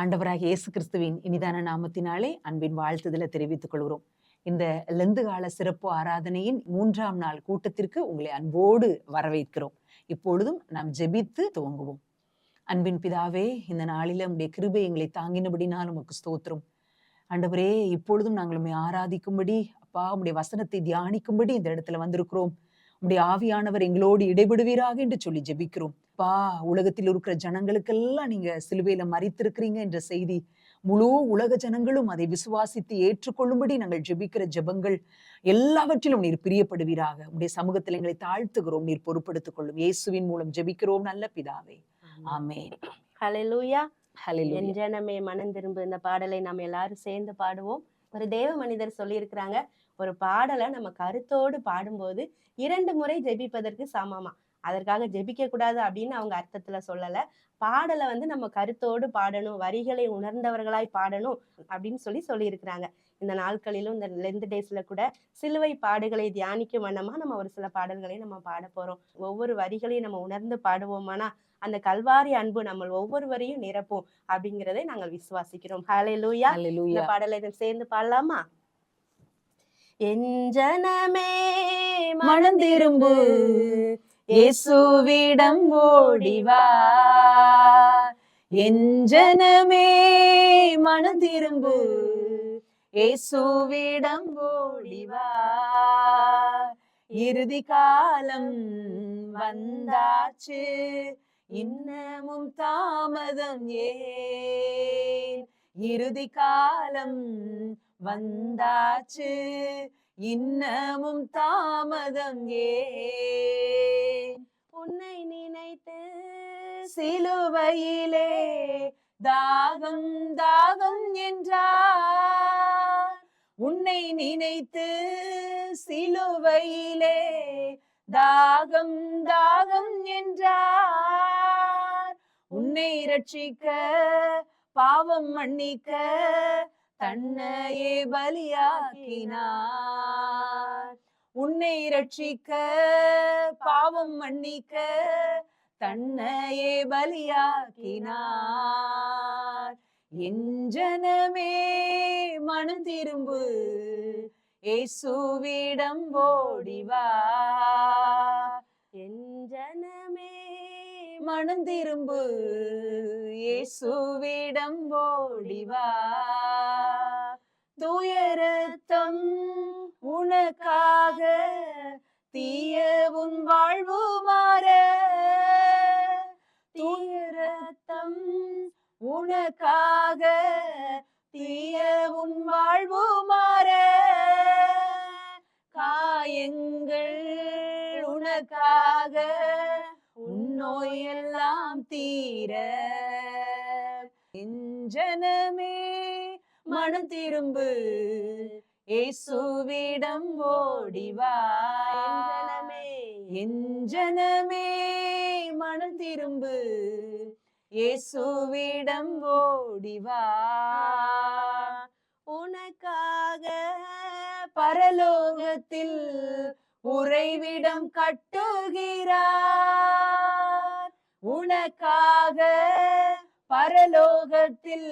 ஆண்டவராகிய இயேசு கிறிஸ்துவின் இனிதான நாமத்தினாலே அன்பின் வாழ்த்துதலை தெரிவித்துக் கொள்கிறோம். இந்த லெந்து கால சிறப்பு ஆராதனையின் 3ஆம் நாள் கூட்டத்திற்கு உங்களை அன்போடு வரவேற்கிறோம். இப்பொழுதும் நாம் ஜெபித்து துவங்குவோம். அன்பின் பிதாவே, இந்த நாளில உம்முடைய கிருபை எங்களை தாங்கினபடினால் உமக்கு ஸ்தோத்திரம். ஆண்டவரே, இப்பொழுதும் நாங்கள் உம்மை ஆராதிக்கும்படி, அப்பா உம்முடைய வசனத்தை தியானிக்கும்படி இந்த இடத்துல வந்திருக்கிறோம். உம்முடைய ஆவியானவர் எங்களோடு இடைபடுவீராக என்று சொல்லி ஜெபிக்கிறோம். அப்பா, உலகத்தில் இருக்கிற ஜனங்களுக்கெல்லாம் நீங்க சிலுவையில மரித்திருக்கிறீங்க என்ற செய்தி முழு உலக ஜனங்களும் அதை விசுவாசித்து ஏற்றுக்கொள்ளும்படி நாங்கள் ஜெபிக்கிற ஜெபங்கள் எல்லாவற்றிலும் நீர் பிரியப்படுவீராக. உம்முடைய சமூகத்தில் எங்களை தாழ்த்துகிறோம், நீர் பொறுப்படுத்திக் கொள்ளும். இயேசுவின் மூலம் ஜெபிக்கிறோம் நல்ல பிதாவே, ஆமென். ஹல்லேலூயா. ஹல்லேலூயா. என் ஜனமே மனம் திரும்பு. இந்த பாடலை நம்ம எல்லாரும் சேர்ந்து பாடுவோம். ஒரு தேவ மனிதர் சொல்லியிருக்கிறாங்க, ஒரு பாடலை நம்ம கருத்தோடு பாடும்போது 2 முறை ஜெபிப்பதற்கு சமமா. அதற்காக ஜெபிக்க கூடாது அப்படின்னு அவங்க அர்த்தத்துல சொல்லல. பாடலை நம்ம கருத்தோடு பாடணும், வரிகளை உணர்ந்தவர்களாய் பாடணும் அப்படின்னு சொல்லியிருக்கிறாங்க. இந்த நாட்களிலும் இந்த லெந்து டேஸ்ல கூட சிலுவை பாடுகளை தியானிக்கும் வண்ணமா நம்ம ஒரு சில பாடல்களை நம்ம பாட போறோம். ஒவ்வொரு வரிகளையும் நம்ம உணர்ந்து பாடுவோமானா அந்த கல்வாரி அன்பு நம்ம ஒவ்வொருவரையும் நிரப்பும் அப்படிங்கிறதை நாங்கள் விசுவாசிக்கிறோம். ஹல்லேலூயா. இந்த பாடலை சேர்ந்து பாடலாமா? என் ஜனமே மனம் திரும்பு, இயேசுவிடம் ஓடிவா. என் ஜனமே மனம் திரும்பு, இயேசுவிடம் ஓடிவா. இறுதி காலம் வந்தாச்சு, இன்னமும் தாமதம் ஏன்? இறுதி காலம் வந்தாச்சு, இன்னமும் தாமதம் ஏன்? உன்னை நினைத்து சிலுவையிலே தாகம் தாகம் என்றார். உன்னை நினைத்து சிலுவையிலே தாகம் தாகம் என்றார். உன்னை ரட்சிக்க பாவம் மன்னிக்க தன்னையே பலியாக்கினார். உன்னை ரட்சிக்க பாவம் மன்னிக்க தன்னையே பலியாக்கினார். என் ஜனமே மனம் திரும்பு, இயேசுவிடம் ஓடிவா. என் ஜனமே மனம் திரும்பு, இயேசுவிடம் ஓடிவா. தூய இரத்தம் உனக்காக, தீய உன் வாழ்வு மாற. தூய இரத்தம் உனக்காக, தீய உன் வாழ்வு மாற. காயங்கள் உனக்காக, உன் நோயெல்லாம் தீர. என் ஜனமே மனம் திரும்பு, இயேசுவிடம் ஓடிவா. என் ஜனமே மனம் திரும்பு, இயேசுவிடம் ஓடிவா. உனக்காக பரலோகத்தில் உறைவிடம் கட்டுகிறார். உனக்காக பரலோகத்தில்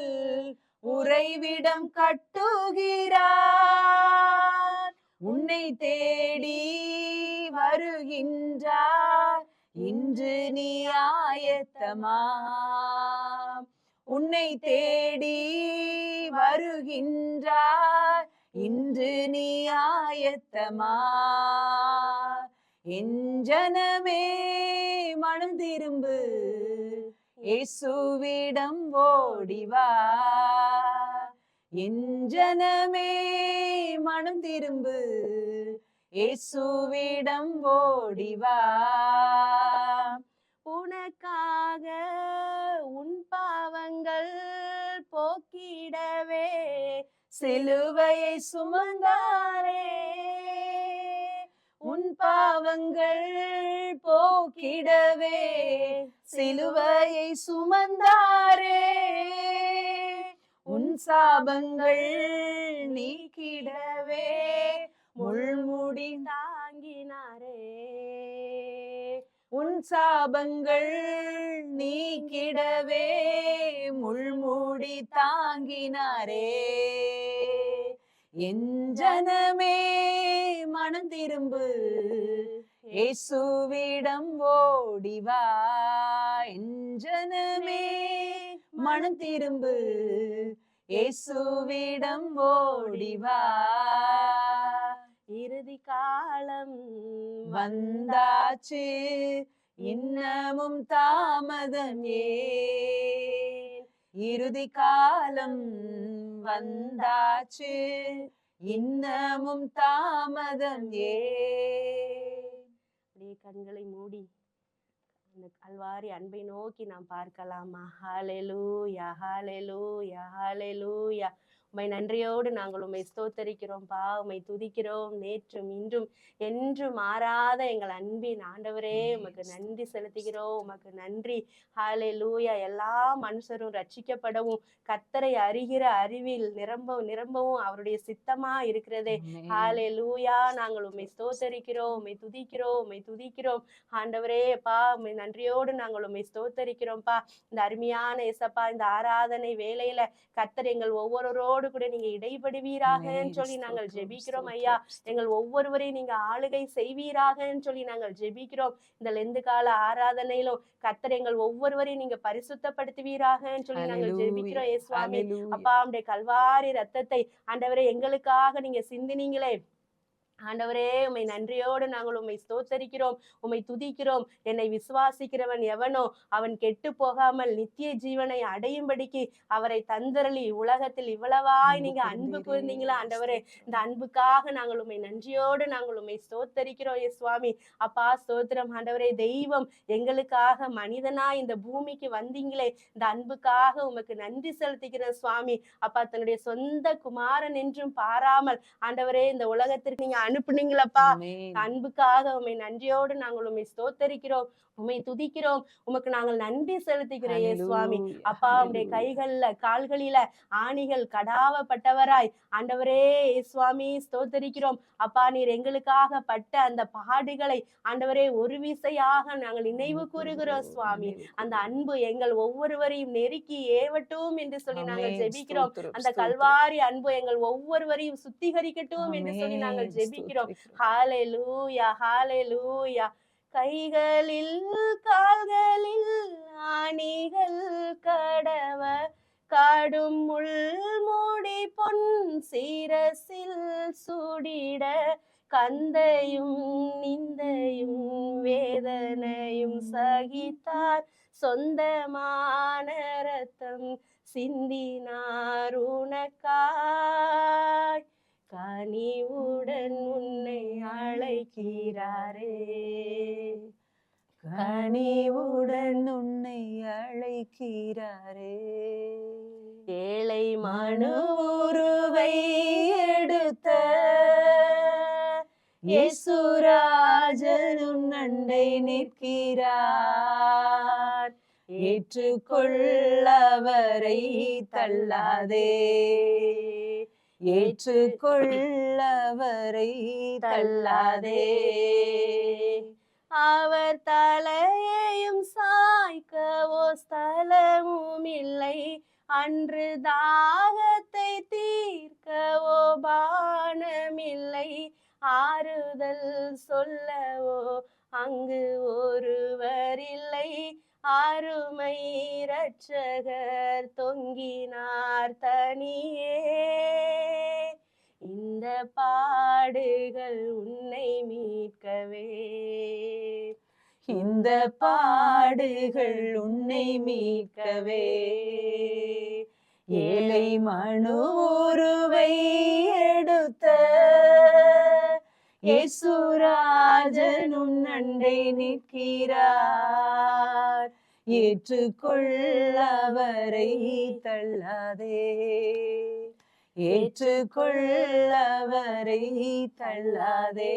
உறைவிடம் கட்டுகிறார். உன்னை தேடி வருகின்றார், இன்று நீ ஆயத்தமா? உன்னை தேடி வருகின்றார், இன்று நீ ஆயத்தமா? என் ஜனமே மனம் திரும்பு, இயேசுவிடம் ஓடிவா. என் ஜனமே மனம் திரும்பு, இயேசுவிடம் ஓடிவா. உனக்காக உன் பாவங்கள் போக்கிடவே சிலுவையை சுமந்தாரே. உன் பாவங்கள் போக்கிடவே சிலுவையை சுமந்தாரே. உன் சாபங்கள் நீக்கிடவே முள்முடி தாங்கினாரே. உன் சாபங்கள் நீக்கிடவே முள்மூடி தாங்கினாரே. என் ஜனமே மனம் திரும்பு, இயேசுவிடம் ஓடிவா. என் ஜனமே மனம் திரும்பு, இயேசுவிடம் ஓடிவா. இறுதி காலம் வந்தாச்சு, இன்னமும் தாமதம் ஏன்? இறுதி காலம் வந்தாச்சு, இன்னமும் தாமதம் ஏன்? அப்படியே கண்களை மூடி அந்த கல்வாரி அன்பை நோக்கி நாம் பார்க்கலாமா? ஹalleluya, ஹalleluya, ஹalleluya. உம்மை நன்றியோடு நாங்கள் உம்மை ஸ்தோத்தரிக்கிறோம்ப்பா, உம்மை துதிக்கிறோம். நேற்றும் இன்றும் என்றும் மாறாத எங்கள் அன்பின் ஆண்டவரே, உமக்கு நன்றி செலுத்துகிறோம். உமக்கு நன்றி. ஹalleluya. எல்லா மனுஷரும் ரட்சிக்கப்படவும் கர்த்தரை அறிகிற அறிவில் நிரம்பவும் அவருடைய சித்தமா இருக்கிறதே. ஹalleluya. நாங்கள் உம்மை ஸ்தோத்தரிக்கிறோம், உம்மை துதிக்கிறோம், உம்மை துதிக்கிறோம். ஆண்டவரே அப்பா, உம்மை நன்றியோடு நாங்கள் உம்மை ஸ்தோத்தரிக்கிறோம்ப்பா. இந்த அருமையான இயேசப்பா, இந்த ஆராதனை வேளையில கர்த்தர் எங்கள் ஒவ்வொருவரோடு கூட நீங்க இடைப்படுவீராகன்னு சொல்லி நாங்கள் ஜெபிக்கிறோம் ஐயா. எங்கள் ஒவ்வொருவரையும் நீங்க ஆளுகை செய்வீராகன்னு சொல்லி நாங்கள் ஜெபிக்கிறோம். இந்த லெந்து கால ஆராதனையிலும் கர்த்தர் எங்கள் ஒவ்வொருவரையும் நீங்க பரிசுத்தப்படுத்துவீராகன்னு சொல்லி நாங்கள் ஜெபிக்கிறோம் இயேசுவாமி. அப்பா, உம்முடைய கல்வாரி ரத்தத்தை ஆண்டவரே எங்களுக்காக நீங்க சிந்தினீங்களே ஆண்டவரே, உம்மை நன்றியோடு நாங்கள் உம்மை ஸ்தோத்தரிக்கிறோம், உம்மை துதிக்கிறோம். என்னை விசுவாசிக்கிறவன் எவனோ அவன் கெட்டு போகாமல் நித்திய ஜீவனை அடையும்படிக்கு அவரை தந்தரளி உலகத்தில் இவ்வளவாய் நீங்க அன்பு கூர்ந்தீங்களா ஆண்டவரே. இந்த அன்புக்காக நாங்கள் உம்மை நன்றியோடு நாங்கள் உம்மை ஸ்தோத்தரிக்கிறோம் சுவாமி. அப்பா ஸ்தோத்திரம் ஆண்டவரே. தெய்வம் எங்களுக்காக மனிதனா இந்த பூமிக்கு வந்தீங்களே, இந்த அன்புக்காக உமக்கு நன்றி செலுத்துகிறேன் சுவாமி. அப்பா, தன்னுடைய சொந்த குமாரன் என்றும் பாராமல் ஆண்டவரே இந்த உலகத்திற்கு நீங்க அனுப்புனீங்களப்பா. அன்புக்காக உம்மை நன்றியோடு நாங்கள் உம்மை ஸ்தோத்தரிக்கிறோம், உம்மை துதிக்கிறோம். உமக்கு நாங்கள் நன்றி செலுத்துகிறோம் சுவாமி. அப்பா, உம்முடைய கைகள்ல கால்களில ஆணிகள் கடாவப்பட்டவராய் ஆண்டவரே சுவாமி ஸ்தோத்தரிக்கிறோம். அப்பா, நீர் எங்களுக்காக பட்ட அந்த பாடுகளை ஆண்டவரே ஒரு விசையாக நாங்கள் நினைவு கூறுகிறோம் சுவாமி. அந்த அன்பு எங்கள் ஒவ்வொருவரையும் நெருக்கி ஏவட்டும் என்று சொல்லி நாங்கள் ஜெபிக்கிறோம். அந்த கல்வாரி அன்பு எங்கள் ஒவ்வொருவரையும் சுத்திகரிக்கட்டும் என்று சொல்லி நாங்கள் ஜெபிக்கிறோம். ஹalleluya, ஹalleluya. கைகளில் கால்களில் ஆணிகள் கடவ காடும் முள்மூடி பொன் சீரசில் சூடிட கந்தையும் நிந்தையும் வேதனையும் சகித்தார் சொந்தமான ரத்தம் சிந்தினார் உனக்காய் கனிவுடன் உன்னை அழைக்கிறாரே கனிவுடன் உன்னை அழைக்கிறாரே. ஏழை மனுவுருவை எடுத்த இயேசுராஜன் உன் அண்டை நிற்கிறார். ஏற்றுக்கொள்ளவரை தள்ளாதே, ஏற்றுக்கொள்ளவரை தள்ளாதே. அவர் தலையையும் சாய்க்கவோ ஸ்தலமும் இல்லை, அன்று தாகத்தை தீர்க்கவோ பானமில்லை, ஆறுதல் சொல்லவோ அங்கு ஒருவர் இல்லை, அருமை இரட்சகர் தொங்கினார் தனியே. இந்த பாடுகள் உன்னை மீட்கவே, இந்த பாடுகள் உன்னை மீட்கவே. ஏழை மனுவுருவை எடுத்த இயேசுராஜன் உன் அண்டை நிற்கிறார். ஏற்றுக்கொள்ளவரை தள்ளாதே, ஏற்றுக்கொள்ளவரை தள்ளாதே.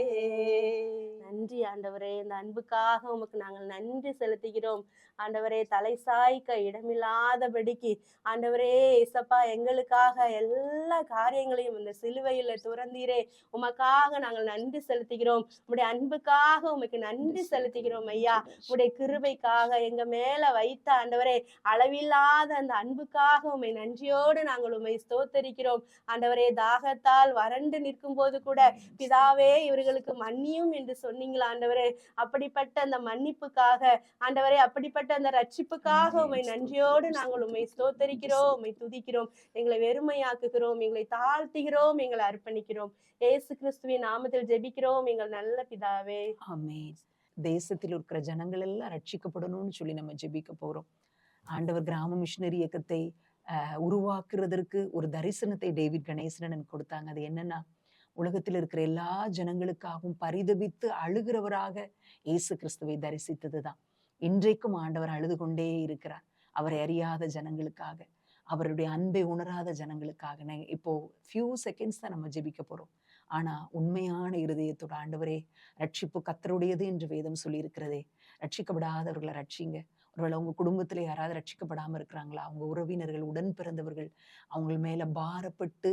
நன்றி ஆண்டவரே. இந்த அன்புக்காக உமக்கு நாங்கள் நன்றி செலுத்துகிறோம் ஆண்டவரே. தலை சாய்க்க இடமில்லாதபடிக்கு ஆண்டவரே இசப்பா எங்களுக்காக எல்லா காரியங்களையும் இந்த சிலுவையில துறந்தீரே. உமக்காக நாங்கள் நன்றி செலுத்துகிறோம். உம்முடைய அன்புக்காக உமக்கு நன்றி செலுத்துகிறோம் ஐயா. உம்முடைய கிருபைக்காக எங்க மேல வைத்த ஆண்டவரே அளவில்லாத அந்த அன்புக்காக உம்மை நன்றியோடு நாங்கள் உம்மை ஸ்தோத்தரிக்கிறோம் ஆண்டவரே. தாகத்தால் வறண்டு நிற்கும் போது கூட பிதாவே இவர்களுக்கு மன்னியும் என்று சொன்னீங்களா ஆண்டவரே. அப்படிப்பட்ட அந்த மன்னிப்புக்காக ஆண்டவரே, அப்படிப்பட்ட அந்த ரட்சிப்புக்காக உம்மை நன்றியோடு நாங்கள் உம்மை ஸ்தோத்தரிக்கிறோம், உம்மை துதிக்கிறோம். எங்களை வெறுமையாக்குகிறோம், எங்களை தாழ்த்துகிறோம், எங்களை அர்ப்பணிக்கிறோம். இயேசு கிறிஸ்துவின் நாமத்தில் ஜெபிக்கிறோம் எங்கள் நல்ல பிதாவே. ஆமென். தேசத்தில் இருக்கிற ஜனங்கள் எல்லாம் ரட்சிக்கப்படணும்னு சொல்லி நம்ம ஜெபிக்க போறோம். ஆண்டவர் கிராம மிஷினரி இயக்கத்தை உருவாக்குறதற்கு ஒரு தரிசனத்தை டேவிட் கணேசன் கொடுத்தாங்க. அது என்னன்னா, உலகத்தில் இருக்கிற எல்லா ஜனங்களுக்காகவும் பரிதபித்து அழுகிறவராக இயேசு கிறிஸ்துவை தரிசித்ததுதான். இன்றைக்கும் ஆண்டவர் அழுது கொண்டே இருக்கிறார், அவரை அறியாத ஜனங்களுக்காக, அவருடைய அன்பை உணராத ஜனங்களுக்காக. இப்போ ஃபியூ செகண்ட்ஸ் தான் நம்ம ஜெபிக்க போறோம். ஆனா உண்மையான இருதயத்தோட, ஆண்டவரே ரட்சிப்பு கர்த்தருடையது என்று வேதம் சொல்லி இருக்கிறதே, ரட்சிக்கப்படாதவர்களை ரட்சிங்க. ஒருவேளை உங்க குடும்பத்துல யாராவது ரட்சிக்கப்படாம இருக்கிறாங்களா, அவங்க உறவினர்கள், உடன் பிறந்தவர்கள், அவங்க மேல பாரப்பட்டு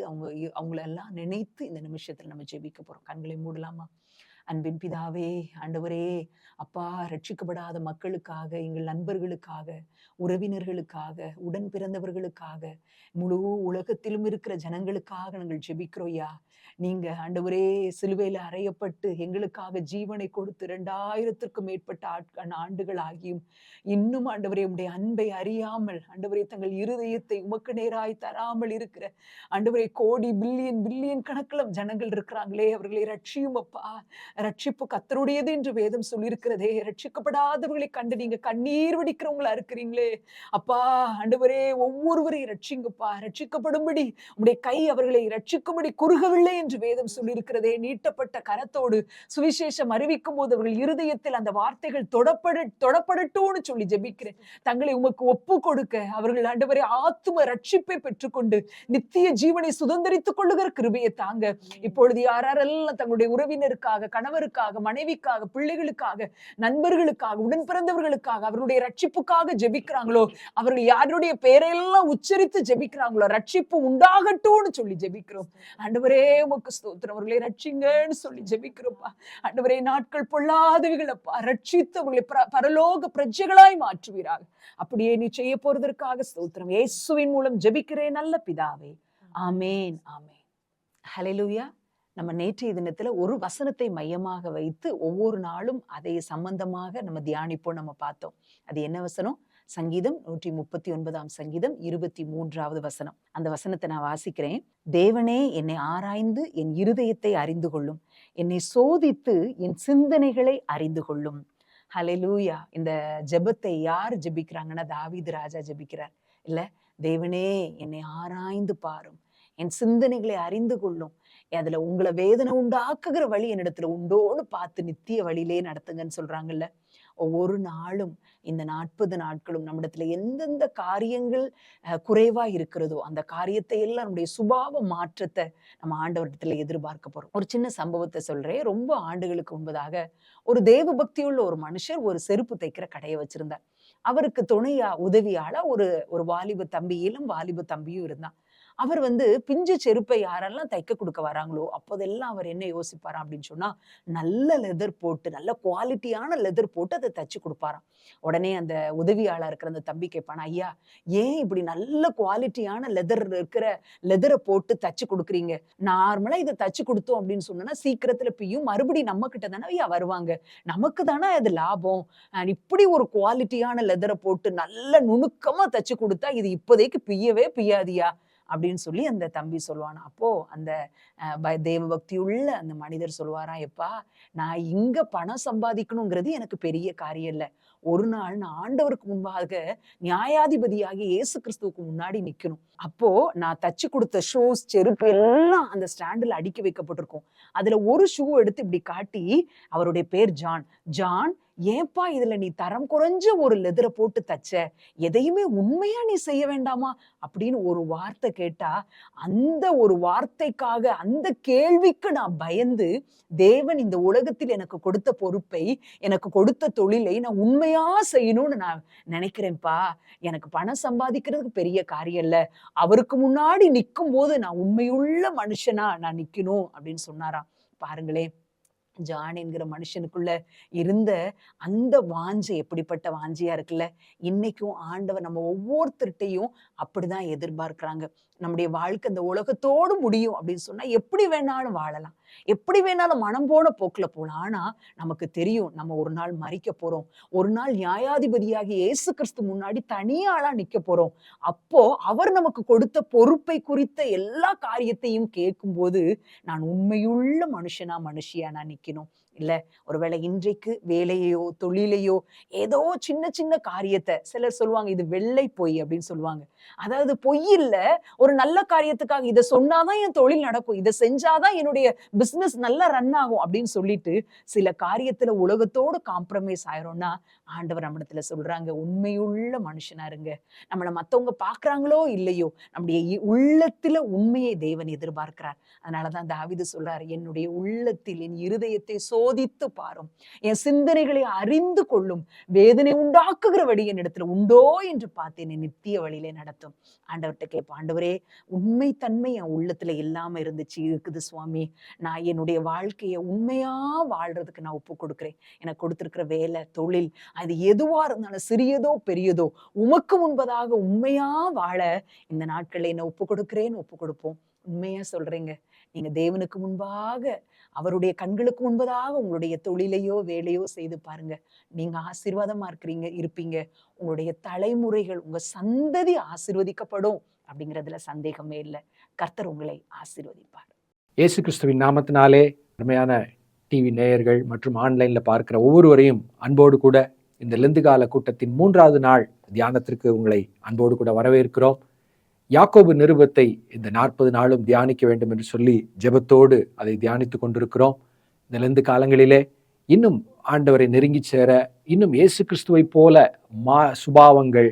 அவங்களெல்லாம் நினைத்து இந்த நிமிஷத்துல நம்ம ஜெபிக்க போறோம். கண்களை மூடலாமா? அன்பின் பிதாவே, ஆண்டவரே அப்பா, ரட்சிக்கப்படாத மக்களுக்காக, எங்கள் நண்பர்களுக்காக, உறவினர்களுக்காக, உடன் பிறந்தவர்களுக்காக, முழு உலகத்திலும் இருக்கிற ஜனங்களுக்காக நாங்கள் ஜெபிக்கிறோம்யா. நீங்க ஆண்டவரே சிலுவையில அறையப்பட்டு எங்களுக்காக ஜீவனை கொடுத்து 2000க்கும் மேற்பட்ட ஆண்டுகள் ஆகியும் இன்னும் ஆண்டவரே உம்முடைய அன்பை அறியாமல், ஆண்டவரே தங்கள் இருதயத்தை உமக்கு நேராய் தராமல் இருக்கிற ஆண்டவரே கோடி பில்லியன் கணக்கில் ஜனங்கள் இருக்கிறாங்களே, அவர்களை ரட்சியும் அப்பா. ரட்சிப்பு கர்த்தருடையது என்று வேதம் சொல்லியிருக்கிறதே. ரட்சிக்கப்படாதவர்களை கண்டு நீங்க கண்ணீர் வடிக்கிறவங்களா இருக்கிறீங்களே அப்பா. ஆண்டவரே ஒவ்வொருவரையும் ரட்சிங்கப்பா. ரட்சிக்கப்படும்படி உம்முடைய கை அவர்களை ரட்சிக்கும்படி குறுகவில்லை என்று வேதம் சொல்லியிருக்கிறதே. நீட்டப்பட்ட கரத்தோடு சுவிசேஷம் அறிவிக்கும் போது அவர்கள் இருதயத்தில் அந்த வார்த்தைகள் தொடப்படட்டும்னு சொல்லி ஜெபிக்கிறேன். தங்களை உமக்கு ஒப்பு கொடுக்க அவர்கள் ஆண்டவரே ஆத்தும ரட்சிப்பை பெற்றுக்கொண்டு நித்திய ஜீவனை சுதந்திரித்துக் கொள்ளுகிற கிருபையை தாங்க. இப்பொழுது யாரெல்லாம் தங்களுடைய உறவினருக்காக, கணவருக்காக, மனைவிக்காக, பிள்ளைகளுக்காக, நண்பர்களுக்காக, உடன் பிறந்தவர்களுக்காக, அவர்களுடைய ரட்சிப்புக்காக ஜெபிக்கிறாங்களோ, அவர்கள் யாருடைய பெயரையெல்லாம் உச்சரித்து ஜெபிக்கிறாங்களோ, ரட்சிப்பு உண்டாகட்டும்னு சொல்லி ஜெபிக்கிறோம். ஆண்டவரே உமக்கு ஸ்தோத்திரம். அவர்களை ரட்சிங்கன்னு சொல்லி ஜெபிக்கிறோம்ப்பா. ஆண்டவரே நாட்கள் பொல்லாதவைகள் அப்பா, ரட்சித்து அவர்களை பரலோக பிரஜைகளாய் மாற்றுவீராக. அப்படியே நீ செய்ய போறதற்காக ஸ்தோத்திரம். இயேசுவின் மூலம் ஜெபிக்கிறேன் நல்ல பிதாவே. ஆமேன், ஆமேன். ஹல்லேலூயா. நம்ம நேற்றைய தினத்துல ஒரு வசனத்தை மையமாக வைத்து ஒவ்வொரு நாளும் அதை சம்பந்தமாக நம்ம தியானிப்போம், நம்ம பார்த்தோம். அது என்ன வசனம்? சங்கீதம் 139 சங்கீதம் 23வது வசனம். அந்த வசனத்தை நான் வாசிக்கிறேன். தேவனே என்னை ஆராய்ந்து என் இருதயத்தை அறிந்து கொள்ளும், என்னை சோதித்து என் சிந்தனைகளை அறிந்து கொள்ளும். ஹல்லேலூயா. இந்த ஜெபத்தை யார் ஜெபிக்கிறாங்கன்னா, தாவீது ராஜா ஜெபிக்கிறார் இல்ல. தேவனே என்னை ஆராய்ந்து பாரும், என் சிந்தனைகளை அறிந்து கொள்ளும், அதுல உங்களை வேதனை உண்டாக்குகிற வழி என்னிடத்துல உண்டோன்னு பார்த்து நித்திய வழியிலே நடத்துங்கன்னு சொல்றாங்கல்ல. ஒவ்வொரு நாளும் இந்த 40 நாட்களும் நம்மிடத்துல எந்தெந்த காரியங்கள் குறைவா இருக்கிறதோ அந்த காரியத்தை எல்லாம் நம்முடைய சுபாவ மாற்றத்தை நம்ம ஆண்டவரிடத்துல எதிர்பார்க்க போறோம். ஒரு சின்ன சம்பவத்தை சொல்றேன். ரொம்ப ஆண்டுகளுக்கு முன்பதாக ஒரு தேவ பக்தியுள்ள ஒரு மனுஷர் ஒரு செருப்பு தைக்கிற கடையை வச்சிருந்தார். அவருக்கு துணையா உதவியால ஒரு வாலிப தம்பி, இளம் வாலிப தம்பியும் இருந்தான். அவர் பிஞ்சு செருப்பை யாரெல்லாம் தைக்க கொடுக்க வராங்களோ அப்போதெல்லாம் அவர் என்ன யோசிப்பாராம் அப்படின்னு சொன்னா, நல்ல லெதர் போட்டு, நல்ல குவாலிட்டியான லெதர் போட்டு அதை தச்சு கொடுப்பாராம். உடனே அந்த உதவியாளர் இருக்கிற அந்த தம்பி கேட்பானா, ஐயா ஏன் இப்படி நல்ல குவாலிட்டியான லெதரை போட்டு தச்சு கொடுக்குறீங்க? நார்மலா இதை தச்சு கொடுத்தோம் அப்படின்னு சொன்னா சீக்கிரத்துல பியும், மறுபடியும் நம்ம கிட்ட தானே ஐயா வருவாங்க, நமக்கு தானே அது லாபம். இப்படி ஒரு குவாலிட்டியான லெதரை போட்டு நல்ல நுணுக்கமா தச்சு கொடுத்தா இது இப்போதைக்கு பிய்யவே பிய்யாதியா அப்படின்னு சொல்லி அந்த தம்பி சொல்லுவானா. அப்போ அந்த தேவ பக்தி உள்ள அந்த மனிதர் சொல்லுவாராம், எப்பா நான் இங்க பணம் சம்பாதிக்கணுங்கிறது எனக்கு பெரிய காரியம் இல்லை. ஒரு நாள் நான் ஆண்டவருக்கு முன்பாக நியாயாதிபதியாகி இயேசு கிறிஸ்துவுக்கு முன்னாடி நிக்கணும். அப்போ நான் தச்சு கொடுத்த ஷூஸ், செருப்பு எல்லாம் அந்த ஸ்டாண்டில் அடுக்கி வைக்கப்பட்டிருக்கும். அதுல ஒரு ஷூ எடுத்து இப்படி காட்டி, அவருடைய பேர் ஜான், ஏன்பா இதுல நீ தரம் குறைஞ்ச ஒரு லெதரை போட்டு தச்ச, எதையுமே உண்மையா நீ செய்ய வேண்டாமா அப்படின்னு ஒரு வார்த்தை கேட்டா, அந்த ஒரு வார்த்தைக்காக, அந்த கேள்விக்கு நான் பயந்து, தேவன் இந்த உலகத்தில் எனக்கு கொடுத்த பொறுப்பை, எனக்கு கொடுத்த தொழிலை நான் உண்மையா செய்யணும்னு நான் நினைக்கிறேன்ப்பா. எனக்கு பணம் சம்பாதிக்கிறதுக்கு பெரிய காரியம் இல்ல. அவருக்கு முன்னாடி நிக்கும்போது நான் உண்மையுள்ள மனுஷனா நான் நிக்கணும் அப்படின்னு சொன்னாராம். பாருங்களேன். ஜான் என்கிற மனுஷனுக்குள்ள இருந்த அந்த வாஞ்சை எப்படிப்பட்ட வாஞ்சையா இருக்குல்ல. இன்னைக்கும் ஆண்டவர் நம்ம ஒவ்வொருத்தர்கிட்டையும் அப்படிதான் எதிர்பார்க்கிறாங்க. நம்முடைய வாழ்க்கை இந்த உலகத்தோடு முடியும் அப்படின்னு சொன்னா எப்படி வேணாலும் வாழலாம், எப்படி வேணாலும் மனம் போன போக்குல போலாம். ஆனா நமக்கு தெரியும் நம்ம ஒரு நாள் மரிக்க போறோம், ஒரு நாள் நியாயாதிபதியாகி இயேசு கிறிஸ்து முன்னாடி தனியாளா நிக்க போறோம். அப்போ அவர் நமக்கு கொடுத்த பொறுப்பை குறித்த எல்லா காரியத்தையும் கேட்கும்போது, நான் உண்மையுள்ள மனுஷனா மனுஷியா நான் நிக்கணும். இல்ல ஒருவேளை இன்றைக்கு வேலையையோ தொழிலையோ ஏதோ சின்ன சின்ன காரியத்தை சிலர் சொல்லுவாங்க, இது வெள்ளை பொய் அப்படின்னு சொல்லுவாங்க. அதாவது பொய் இல்ல, ஒரு நல்ல காரியத்துக்காக இதை சொன்னாதான் என் தொழில் நடக்கும், இதை செஞ்சாதான் என்னுடைய பிசினஸ் நல்லா ரன் ஆகும் அப்படின்னு சொல்லிட்டு சில காரியத்துல உலகத்தோடு காம்ப்ரமைஸ் ஆயிரோம்னா, ஆண்டவர் நம்மிடத்துல சொல்றாங்க, உண்மையுள்ள மனுஷனா இருங்க. நம்மள மத்தவங்க பாக்குறாங்களோ இல்லையோ, நம்முடைய உள்ளத்துல உண்மையை தேவன் எதிர்பார்க்கிறார். அதனாலதான் தாவீது சொல்றாரு, என்னுடைய உள்ளத்தில் என் இருதயத்தை சோதித்து பாரும், என் சிந்தனைகளை அறிந்து கொள்ளும், வேதனை உண்டாக்குகிற வழி என் இடத்துல உண்டோ என்று பார்த்து என்னை நித்திய வழியிலே நடத்தும். ஆண்டவர்கிட்ட கேட்போம், ஆண்டவரே உண்மை தன்மை என் உள்ளத்துல இல்லாம இருக்குது சுவாமி, நான் என்னுடைய வாழ்க்கையை உண்மையா வாழ்றதுக்கு நான் ஒப்பு கொடுக்கிறேன். எனக்கு கொடுத்திருக்கிற வேலை தொழில் அது எதுவா இருந்தாலும் சிறியதோ பெரியதோ உமக்கு முன்பதாக உண்மையா வாழ இந்த நாட்களில் என்ன ஒப்பு கொடுப்போம். உண்மையா சொல்றேங்க, நீங்க தேவனுக்கு முன்பாக அவருடைய கண்களுக்கு முன்பதாக உங்களுடைய தொழிலையோ வேலையோ செய்து பாருங்க. நீங்க ஆசீர்வாதமா இருப்பீங்க. உங்களுடைய தலைமுறைகள் உங்க சந்ததி ஆசீர்வதிக்கப்படும் அப்படிங்கிறதுல சந்தேகமே இல்லை. கர்த்தர் உங்களை ஆசீர்வதிப்பார். இயேசு கிறிஸ்துவின் நாமத்தினாலே அருமையான டிவி நேயர்கள் மற்றும் ஆன்லைன்ல பார்க்கிற ஒவ்வொருவரையும் அன்போடு கூட இந்த லெந்து கால கூட்டத்தின் 3வது நாள் தியானத்திற்கு உங்களை அன்போடு கூட வரவேற்கிறோம். யாக்கோபு நிருபத்தை இந்த 40 நாளும் தியானிக்க வேண்டும் என்று சொல்லி ஜெபத்தோடு அதை தியானித்து கொண்டிருக்கிறோம். இந்த லெந்து காலங்களிலே இன்னும் ஆண்டவரை நெருங்கி சேர, இன்னும் இயேசு கிறிஸ்துவை போல சுபாவங்கள்,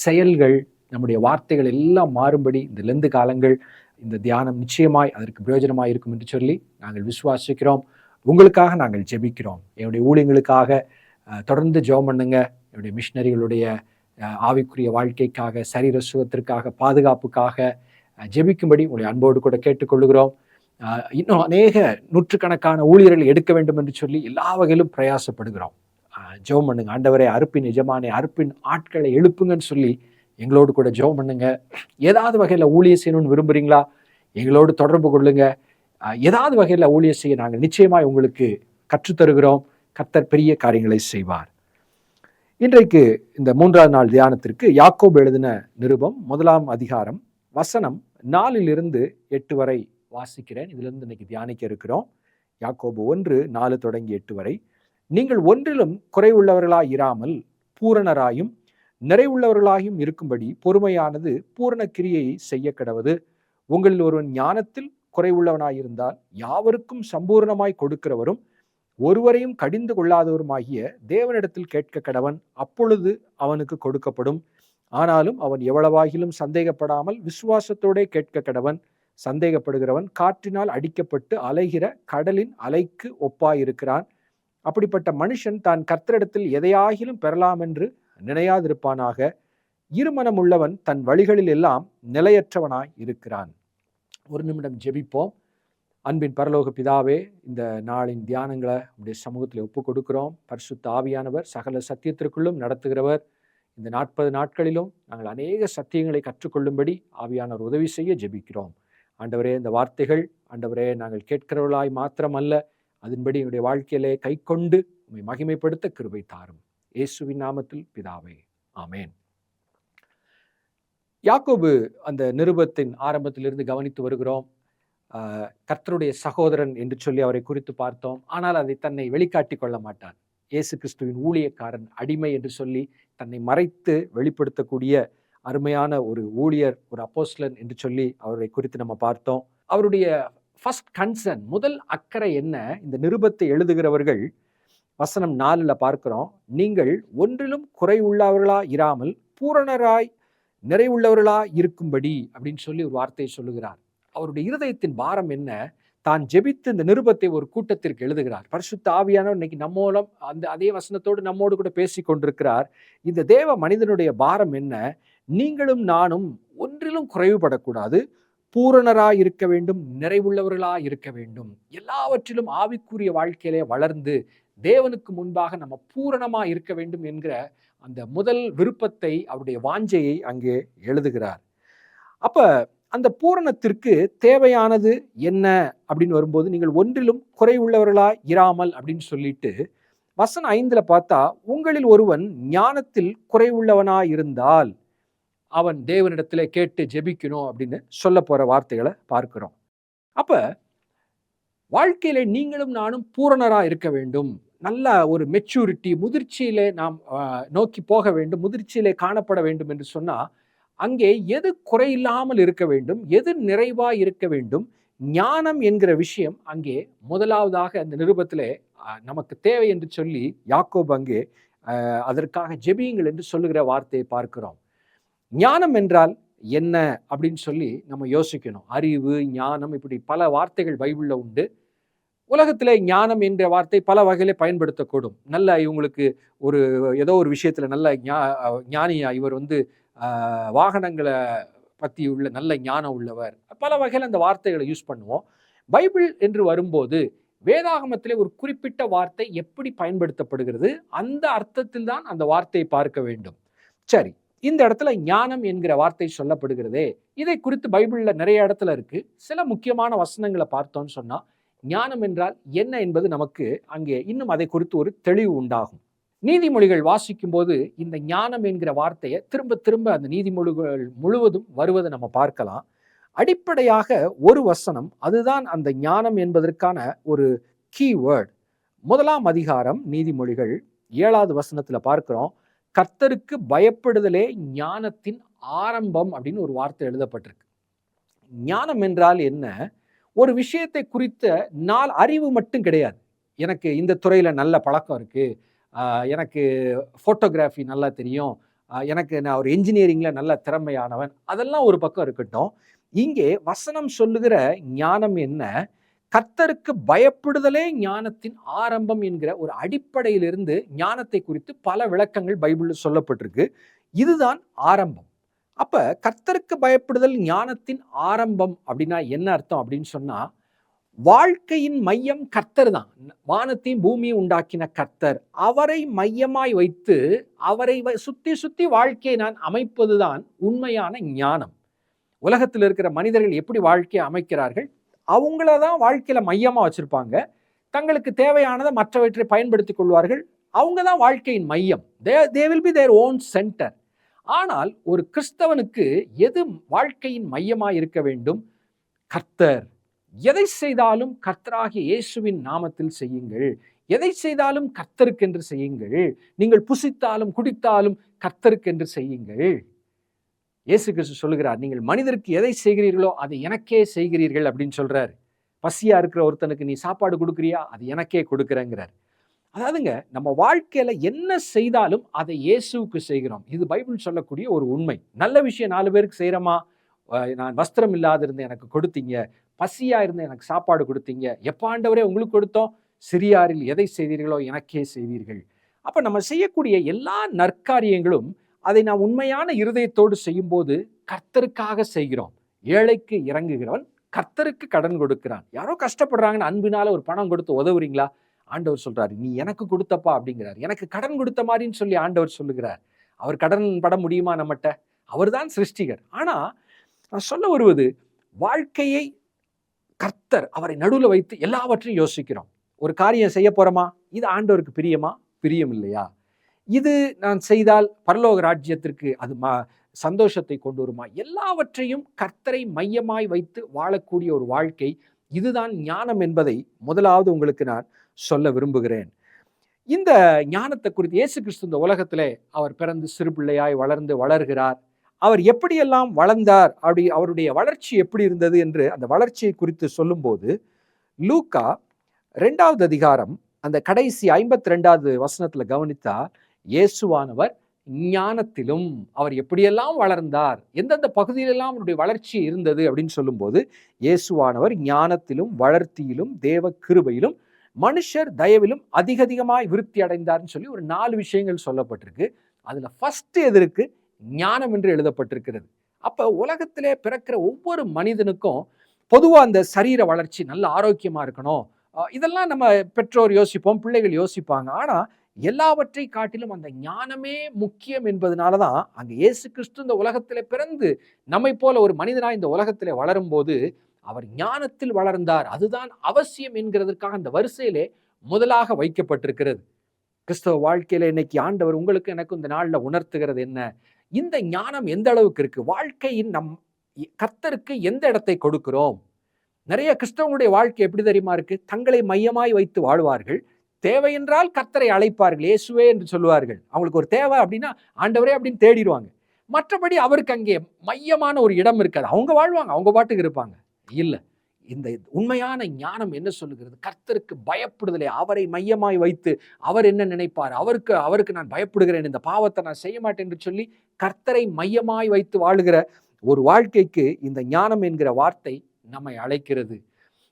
செயல்கள், நம்முடைய வார்த்தைகள் எல்லாம் மாறும்படி இந்த லெந்து காலங்கள், இந்த தியானம் நிச்சயமாய் அதற்கு பிரயோஜனமாய் இருக்கும் என்று சொல்லி நாங்கள் விசுவாசிக்கிறோம். உங்களுக்காக நாங்கள் ஜெபிக்கிறோம். என்னுடைய ஊழியங்களுக்காக தொடர்ந்து ஜெபம் பண்ணுங்க. என்னுடைய மிஷனரிகளுடைய ஆவிக்குரிய வாழ்க்கைக்காக, சரீர சுகத்திற்காக, பாதுகாப்புக்காக ஜெபிக்கும்படி உங்களை அன்போடு கூட கேட்டுக்கொள்கிறோம். இன்னும் அநேக நூற்றுக்கணக்கான ஊழியர்கள் எடுக்க வேண்டும் என்று சொல்லி எல்லா வகையிலும் பிரயாசப்படுகிறோம். ஜெபம் பண்ணுங்க. ஆண்டவரே, அறுப்பின் எஜமானே, அறுப்பின் ஆட்களை எழுப்புங்கன்னு சொல்லி எங்களோடு கூட ஜெபம் பண்ணுங்க. ஏதாவது வகையில் ஊழியம் செய்யணும்னு விரும்புகிறீங்களா, எங்களோடு தொடர்பு கொள்ளுங்க. ஏதாவது வகையில் ஊழியம் செய்ய நாங்கள் நிச்சயமாய் உங்களுக்கு கற்றுத்தருகிறோம். கர்த்தர் பெரிய காரியங்களை செய்வார். இன்றைக்கு இந்த 3வது நாள் தியானத்திற்கு யாக்கோபு எழுதின நிருபம் 1ஆம் அதிகாரம் வசனம் 4 8 வரை வாசிக்கிறேன். இதிலிருந்து இன்னைக்கு தியானிக்க இருக்கிறோம். யாக்கோபு 1:4 தொடங்கி 8 வரை. நீங்கள் ஒன்றிலும் குறைவுள்ளவர்களாய் இராமல் பூரணராயும் நிறைவுள்ளவர்களாயும் இருக்கும்படி பொறுமையானது பூரண கிரியையை செய்ய கடவது. உங்களில் ஒருவன் ஞானத்தில் குறைவுள்ளவனாயிருந்தால் யாவருக்கும் சம்பூர்ணமாய் கொடுக்கிறவரும் ஒருவரையும் கடிந்து கொள்ளாதவருமாகிய தேவனிடத்தில் கேட்க கடவன், அப்பொழுது அவனுக்கு கொடுக்கப்படும். ஆனாலும் அவன் எவ்வளவாகிலும் சந்தேகப்படாமல் விசுவாசத்தோடே கேட்க கடவன். சந்தேகப்படுகிறவன் காற்றினால் அடிக்கப்பட்டு அலைகிற கடலின் அலைக்கு ஒப்பாயிருக்கிறான். அப்படிப்பட்ட மனுஷன் தான் கர்த்தரிடத்தில் எதையாகிலும் பெறலாம் என்று நினையாதிருப்பானாக. இருமனம் உள்ளவன் தன் வழிகளில் எல்லாம் நிலையற்றவனாய் இருக்கிறான். ஒரு நிமிடம் ஜெபிப்போம். அன்பின் பரலோக பிதாவே, இந்த நாளின் தியானங்களை உடைய சமூகத்தில் ஒப்பு கொடுக்கிறோம். பரிசுத்த ஆவியானவர் சகல சத்தியத்திற்குள்ளும் நடத்துகிறவர். இந்த 40 நாட்களிலும் நாங்கள் அநேக சத்தியங்களை கற்றுக்கொள்ளும்படி ஆவியானவர் உதவி செய்ய ஜெபிக்கிறோம். ஆண்டவரே, இந்த வார்த்தைகள் ஆண்டவரே நாங்கள் கேட்கிறவர்களாய் மாத்திரமல்ல, அதன்படி என்னுடைய வாழ்க்கையிலே கை கொண்டு உம்மை மகிமைப்படுத்த கிருபை தாரும். இயேசுவின் நாமத்தில் பிதாவே, ஆமேன். யாக்கோபு அந்த நிருபத்தின் ஆரம்பத்திலிருந்து கவனித்து வருகிறோம். கர்த்தருடைய சகோதரன் என்று சொல்லி அவரை குறித்து பார்த்தோம். ஆனால் அதை தன்னை வெளிக்காட்டி கொள்ள மாட்டான். இயேசு கிறிஸ்துவின் ஊழியக்காரன், அடிமை என்று சொல்லி தன்னை மறைத்து வெளிப்படுத்தக்கூடிய அருமையான ஒரு ஊழியர், ஒரு அப்போஸ்தலன் என்று சொல்லி அவரை குறித்து நம்ம பார்த்தோம். அவருடைய ஃபர்ஸ்ட் கன்சர்ன், முதல் அக்கறை என்ன? இந்த நிருபத்தை எழுதுகிறவர்கள் வசனம் 4ல் பார்க்கிறோம், நீங்கள் ஒன்றிலும் குறைவுள்ளவர்களா இராமல் பூரணராய் நிறைவுள்ளவர்களா இருக்கும்படி அப்படின்னு சொல்லி ஒரு வார்த்தையை சொல்லுகிறார். அவருடைய இருதயத்தின் பாரம் என்ன? தான் ஜெபித்து இந்த நிருபத்தை ஒரு கூட்டத்திற்கு எழுதுகிறார். பரிசுத்த ஆவியானவர் இன்னைக்கு நம்மோலம் அதே வசனத்தோடு நம்மோடு கூட பேசி கொண்டிருக்கிறார். இந்த தேவ மனிதனுடைய பாரம் என்ன? நீங்களும் நானும் ஒன்றிலும் குறைவுபடக்கூடாது, பூரணராய் இருக்க வேண்டும், நிறைவுள்ளவர்களாய் இருக்க வேண்டும். எல்லாவற்றிலும் ஆவிக்குரிய வாழ்க்கையிலே வளர்ந்து தேவனுக்கு முன்பாக நம்ம பூரணமா இருக்க வேண்டும் என்கிற அந்த முதல் விருப்பத்தை, அவருடைய வாஞ்சையை அங்கே எழுதுகிறார். அப்ப அந்த பூரணத்திற்கு தேவையானது என்ன அப்படின்னு வரும்போது, நீங்கள் ஒன்றிலும் குறைவுள்ளவர்களாய் இராமல் அப்படின்னு சொல்லிட்டு வசனம் 5ல் பார்த்தா, உங்களில் ஒருவன் ஞானத்தில் குறைவுள்ளவனாய் இருந்தால் அவன் தேவனிடத்திலே கேட்டு ஜெபிக்கணும் அப்படின்னு சொல்ல போற வார்த்தைகளை பார்க்கிறோம். அப்ப வாழ்க்கையில நீங்களும் நானும் பூரணரா இருக்க வேண்டும், நல்ல ஒரு மெச்சூரிட்டி, முதிர்ச்சியிலே நாம் நோக்கி போக வேண்டும், முதிர்ச்சியிலே காணப்பட வேண்டும் என்று சொன்னா, அங்கே எது குறையில்லாமல் இருக்க வேண்டும், எது நிறைவாய் இருக்க வேண்டும், ஞானம் என்கிற விஷயம் அங்கே முதலாவதாக அந்த நிருபத்திலே நமக்கு தேவை என்று சொல்லி யாக்கோபு அங்கே அதற்காக ஜெபியுங்கள் என்று சொல்லுகிற வார்த்தையை பார்க்கிறோம். ஞானம் என்றால் என்ன அப்படின்னு சொல்லி நம்ம யோசிக்கணும். அறிவு, ஞானம், இப்படி பல வார்த்தைகள் பைபிள்ல உண்டு. உலகத்திலே ஞானம் என்ற வார்த்தை பல வகையிலே பயன்படுத்தக்கூடும். நல்ல இவங்களுக்கு ஏதோ ஒரு விஷயத்துல நல்ல ஞானியா, இவர் வாகனங்களை பற்றி உள்ள நல்ல ஞானம் உள்ளவர், பல வகையில் அந்த வார்த்தைகளை யூஸ் பண்ணுவோம். பைபிள் என்று வரும்போது வேதாகமத்திலே ஒரு குறிப்பிட்ட வார்த்தை எப்படி பயன்படுத்தப்படுகிறது, அந்த அர்த்தத்தில் தான் அந்த வார்த்தையை பார்க்க வேண்டும். சரி, இந்த இடத்துல ஞானம் என்கிற வார்த்தை சொல்லப்படுகிறதே, இதை குறித்து பைபிள்ல நிறைய இடத்துல இருக்கு. சில முக்கியமான வசனங்களை பார்த்தோம்னு சொன்னா ஞானம் என்றால் என்ன என்பது நமக்கு அங்கே இன்னும் அதை குறித்து ஒரு தெளிவு உண்டாகும். நீதிமொழிகள் வாசிக்கும் போது இந்த ஞானம் என்கிற வார்த்தையை திரும்ப திரும்ப அந்த நீதிமொழிகள் முழுவதும் வருவதை நம்ம பார்க்கலாம். அடிப்படையாக ஒரு வசனம், அதுதான் அந்த ஞானம் என்பதற்கான ஒரு கீவேர்ட். 1ஆம் அதிகாரம் நீதிமொழிகள் 7வது வசனத்துல பார்க்கிறோம், கர்த்தருக்கு பயப்படுதலே ஞானத்தின் ஆரம்பம் அப்படின்னு ஒரு வார்த்தை எழுதப்பட்டிருக்கு. ஞானம் என்றால் என்ன? ஒரு விஷயத்தை குறித்த அறிவு மட்டும் கிடையாது. எனக்கு இந்த துறையில நல்ல பழக்கம் இருக்கு, எனக்கு ஃபோட்டோகிராஃபி நல்லா தெரியும், நான் ஒரு என்ஜினியரிங்ல நல்ல திறமையானவன், அதெல்லாம் ஒரு பக்கம் இருக்கட்டும். இங்கே வசனம் சொல்லுகிற ஞானம் என்ன? கர்த்தருக்கு பயப்படுதலே ஞானத்தின் ஆரம்பம் என்கிற ஒரு அடிப்படையிலிருந்து ஞானத்தை குறித்து பல விளக்கங்கள் பைபிள்ல சொல்லப்பட்டிருக்கு. இதுதான் ஆரம்பம். அப்ப கர்த்தருக்கு பயப்படுதல் ஞானத்தின் ஆரம்பம் அப்படின்னா என்ன அர்த்தம் அப்படின்னு சொன்னா, வாழ்க்கையின் மையம் கர்த்தர் தான். வானத்தையும் பூமியும் உண்டாக்கின கர்த்தர், அவரை மையமாய் வைத்து அவரை சுத்தி சுத்தி வாழ்க்கையை நான் அமைப்பதுதான் உண்மையான ஞானம். உலகத்தில் இருக்கிற மனிதர்கள் எப்படி வாழ்க்கையை அமைக்கிறார்கள்? அவங்களதான் வாழ்க்கையில மையமா வச்சிருப்பாங்க. தங்களுக்கு தேவையானதை மற்றவற்றை பயன்படுத்திக் கொள்வார்கள். அவங்க தான் வாழ்க்கையின் மையம். they will be their own center. ஆனால் ஒரு கிறிஸ்தவனுக்கு எது வாழ்க்கையின் மையமாய் இருக்க வேண்டும்? கர்த்தர். எதை செய்தாலும் கர்த்தராகிய இயேசுவின் நாமத்தில் செய்யுங்கள். எதை செய்தாலும் கர்த்தருக்கென்று செய்யுங்கள். நீங்கள் புசித்தாலும் குடித்தாலும் கர்த்தருக்கென்று செய்யுங்கள். இயேசு கிறிஸ்து சொல்லுகிறார், நீங்கள் மனிதருக்கு எதை செய்கிறீர்களோ அதை எனக்கே செய்கிறீர்கள் அப்படின்னு சொல்றாரு. பசியா இருக்கிற ஒருத்தனுக்கு நீ சாப்பாடு கொடுக்குறியா? அது எனக்கே கொடுக்குறேங்கிறார். அதாவதுங்க, நம்ம வாழ்க்கையில என்ன செய்தாலும் அதை இயேசுவுக்கு செய்கிறோம். இது பைபிள் சொல்லக்கூடிய ஒரு உண்மை. நல்ல விஷயம் 4 பேருக்கு செய்யறோமா? நான் வஸ்திரம் இல்லாத இருந்தேன், எனக்கு கொடுத்தீங்க. பசியா இருந்தேன், எனக்கு சாப்பாடு கொடுத்தீங்க. எப்ப ஆண்டவரே உங்களுக்கு கொடுத்தோம்? சிறியாரில் எதை செய்தீர்களோ எனக்கே செய்தீர்கள். அப்ப நம்ம செய்யக்கூடிய எல்லா நற்காரியங்களும் அதை நாம் உண்மையான இருதயத்தோடு செய்யும் போது கர்த்தருக்காக செய்கிறோம். ஏழைக்கு இறங்குகிறவன் கர்த்தருக்கு கடன் கொடுக்கிறான். யாரோ கஷ்டப்படுறாங்கன்னு அன்பினால ஒரு பணம் கொடுத்து உதவுறீங்களா? ஆண்டவர் சொல்றாரு, நீ எனக்கு கொடுத்தப்பா அப்படிங்கிறார். எனக்கு கடன் கொடுத்த மாதிரின்னு சொல்லி ஆண்டவர் சொல்லுகிறார். அவர் கடன் பட முடியுமா நம்மகிட்ட? அவர் தான் சிருஷ்டிகர். ஆனா நான் சொல்ல வருவது, வாழ்க்கையை கர்த்தர் அவரை நடுவில் வைத்து எல்லாவற்றையும் யோசிக்கிறோம். ஒரு காரியம் செய்ய போறோமா? இது ஆண்டவருக்கு பிரியமா? பிரியம் இல்லையா? இது நான் செய்தால் பரலோக ராஜ்யத்திற்கு அது சந்தோஷத்தை கொண்டு வருமா? எல்லாவற்றையும் கர்த்தரை மையமாய் வைத்து வாழக்கூடிய ஒரு வாழ்க்கை, இதுதான் ஞானம் என்பதை முதலாவது உங்களுக்கு நான் சொல்ல விரும்புகிறேன். இந்த ஞானத்தை குறித்து இயேசு கிறிஸ்து இந்த உலகத்திலே அவர் பிறந்து சிறு பிள்ளையாய் வளர்ந்து வளர்கிறார். அவர் எப்படியெல்லாம் வளர்ந்தார், அவருடைய வளர்ச்சி எப்படி இருந்தது என்று அந்த வளர்ச்சியை குறித்து சொல்லும்போது, லூக்கா 2வது அதிகாரம் அந்த கடைசி 52வது வசனத்துல கவனித்தா, இயேசுவானவர் ஞானத்திலும் அவர் எப்படியெல்லாம் வளர்ந்தார், எந்தெந்த பகுதியிலெல்லாம் அவருடைய வளர்ச்சி இருந்தது அப்படின்னு சொல்லும்போது, இயேசுவானவர் ஞானத்திலும் வளர்த்தியிலும் தேவ கிருபையிலும் மனுஷர் தயவிலும் அதிகமாய் விருத்தி அடைந்தார்னு சொல்லி ஒரு 4 விஷயங்கள் சொல்லப்பட்டிருக்கு. அதுல ஃபர்ஸ்ட் எது இருக்கு? ஞானம் என்று எழுதப்பட்டிருக்கிறது. அப்ப உலகத்திலே பிறக்கிற ஒவ்வொரு மனிதனுக்கும் பொதுவா அந்த சரீர வளர்ச்சி நல்ல ஆரோக்கியமா இருக்கணும், இதெல்லாம் நம்ம பெற்றோர் யோசிப்போம், பிள்ளைகள் யோசிப்பாங்க. ஆனா எல்லாவற்றை காட்டிலும் அந்த ஞானமே முக்கியம் என்பதனாலதான் அங்க இயேசு கிறிஸ்து இந்த உலகத்திலே பிறந்து நம்மை போல ஒரு மனிதனாய் இந்த உலகத்திலே வளரும் போது அவர் ஞானத்தில் வளர்ந்தார். அதுதான் அவசியம் என்கிறதற்காக அந்த வரிசையிலே முதலாக வைக்கப்பட்டிருக்கிறது. கிறிஸ்தவ வாழ்க்கையில இன்னைக்கு ஆண்டவர் உங்களுக்கு எனக்கு இந்த நாள்ல உணர்த்துகிறது என்ன? இந்த ஞானம் எந்த அளவுக்கு இருக்கு? வாழ்க்கையின் கர்த்தருக்கு எந்த இடத்தை கொடுக்கிறோம்? நிறைய கிறிஸ்தவங்களுடைய வாழ்க்கை எப்படி தெரியுமா இருக்கு? தங்களை மையமாய் வைத்து வாழ்வார்கள். தேவை என்றால் கர்த்தரை அழைப்பார்கள், இயேசுவே என்று சொல்லுவார்கள். அவங்களுக்கு ஒரு தேவை அப்படின்னா ஆண்டவரே அப்படின்னு தேடிடுவாங்க. மற்றபடி அவருக்கு அங்கே மையமான ஒரு இடம் இருக்காது. அவங்க வாழ்வாங்க, அவங்க பாட்டுக்கு இருப்பாங்க. இல்ல, இந்த உண்மையான ஞானம் என்ன சொல்லுகிறது? கர்த்தருக்கு பயப்படுதலை, அவரை மையமாய் வைத்து அவர் என்ன நினைப்பார், அவருக்கு நான் பயப்படுகிறேன், இந்த பாவத்தை நான் செய்ய மாட்டேன் என்று சொல்லி கர்த்தரை மையமாய் வைத்து வாழுகிற ஒரு வாழ்க்கைக்கு இந்த ஞானம் என்கிற வார்த்தை நம்மை அழைக்கிறது.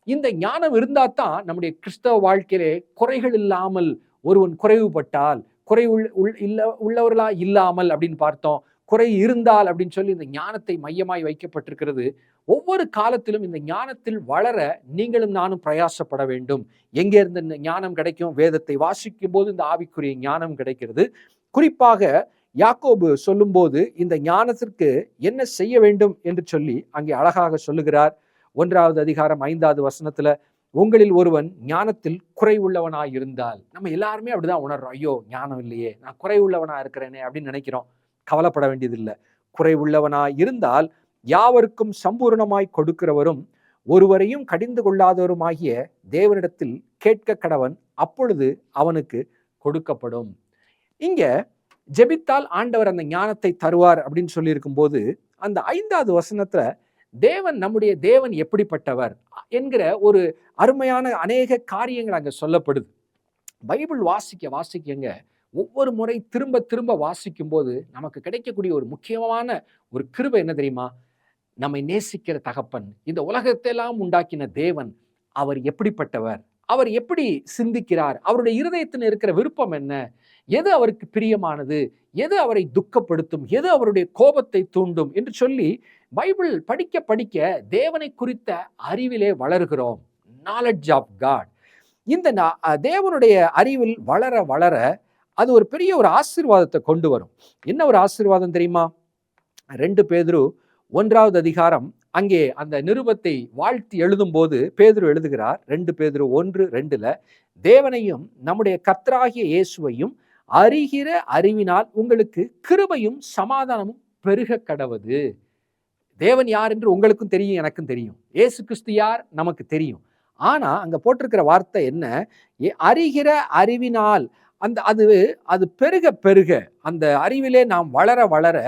இந்த ஞானம் இருந்தால்தான் நம்முடைய கிறிஸ்தவ வாழ்க்கையிலே குறைகள் இல்லாமல், ஒருவன் குறைவுபட்டால் குறை உள்ளவர்களா இல்லாமல் அப்படின்னு பார்த்தோம், குறை இருந்தால் அப்படின்னு சொல்லி இந்த ஞானத்தை மையமாய் வைக்கப்பட்டிருக்கிறது. ஒவ்வொரு காலத்திலும் இந்த ஞானத்தில் வளர நீங்களும் நானும் பிரயாசப்பட வேண்டும். எங்கே இருந்து இந்த ஞானம் கிடைக்கும்? வேதத்தை வாசிக்கும் போது இந்த ஆவிக்குரிய ஞானம் கிடைக்கிறது. குறிப்பாக யாக்கோபு சொல்லும்போது இந்த ஞானத்திற்கு என்ன செய்ய வேண்டும் என்று சொல்லி அங்கே அழகாக சொல்லுகிறார். 1வது அதிகாரம் 5வது வசனத்துல, உங்களில் ஒருவன் ஞானத்தில் குறை உள்ளவனாய் இருந்தால். நம்ம எல்லாருமே அப்படிதான் உணர்றோம். ஐயோ, ஞானம் இல்லையே, நான் குறை உள்ளவனா இருக்கிறேனே அப்படின்னு நினைக்கிறோம். கவலைப்பட வேண்டியதில்லை. குறை உள்ளவனாய் இருந்தால் யாவருக்கும் சம்பூர்ணமாய் கொடுக்கிறவரும் ஒருவரையும் கடிந்து கொள்ளாதவருமாகிய தேவனிடத்தில் கேட்க கடவன், அப்பொழுது அவனுக்கு கொடுக்கப்படும். இங்க ஜெபித்தால் ஆண்டவர் அந்த ஞானத்தை தருவார் அப்படின்னு சொல்லி இருக்கும் போது, அந்த 5வது வசனத்துல நம்முடைய தேவன் எப்படிப்பட்டவர் என்கிற ஒரு அருமையான அநேக காரியங்கள் அங்க சொல்லப்படுது. பைபிள் வாசிக்கங்க ஒவ்வொரு முறை திரும்ப திரும்ப வாசிக்கும் போது நமக்கு கிடைக்கக்கூடிய ஒரு முக்கியமான ஒரு கிருபை என்ன தெரியுமா? நம்மை நேசிக்கிற தகப்பன், இந்த உலகத்தை எல்லாம் உண்டாக்கின தேவன், அவர் எப்படிப்பட்டவர், அவர் எப்படி சிந்திக்கிறார், அவருடைய இருதயத்தில் இருக்கிற விருப்பம் என்ன, எது அவருக்கு பிரியமானது, எது அவரை துக்கப்படுத்தும், எது அவருடைய கோபத்தை தூண்டும் என்று சொல்லி பைபிள் படிக்க படிக்க தேவனை குறித்த அறிவிலே வளர்கிறோம். Knowledge of God. இந்த தேவனுடைய அறிவில் வளர வளர அது ஒரு பெரிய ஒரு ஆசீர்வாதத்தை கொண்டு வரும். என்ன ஒரு ஆசீர்வாதம் தெரியுமா? 2 பேதுரு 1வது அதிகாரம் அங்கே அந்த நிருபத்தை வாழ்த்தி எழுதும் போது பேதுரு எழுதுகிறார். 2 பேதுரு 1:2 தேவனையும் நம்முடைய கர்த்தராகிய இயேசுவையும் அறிகிற அறிவினால் உங்களுக்கு கிருபையும் சமாதானமும் பெருக கடவது. தேவன் யார் என்று உங்களுக்கும் தெரியும், எனக்கும் தெரியும். இயேசு கிறிஸ்து யார் நமக்கு தெரியும். ஆனா அங்க போட்டிருக்கிற வார்த்தை என்ன? அறிகிற அறிவினால், அது பெருக பெருக, அந்த அறிவிலே நாம் வளர வளர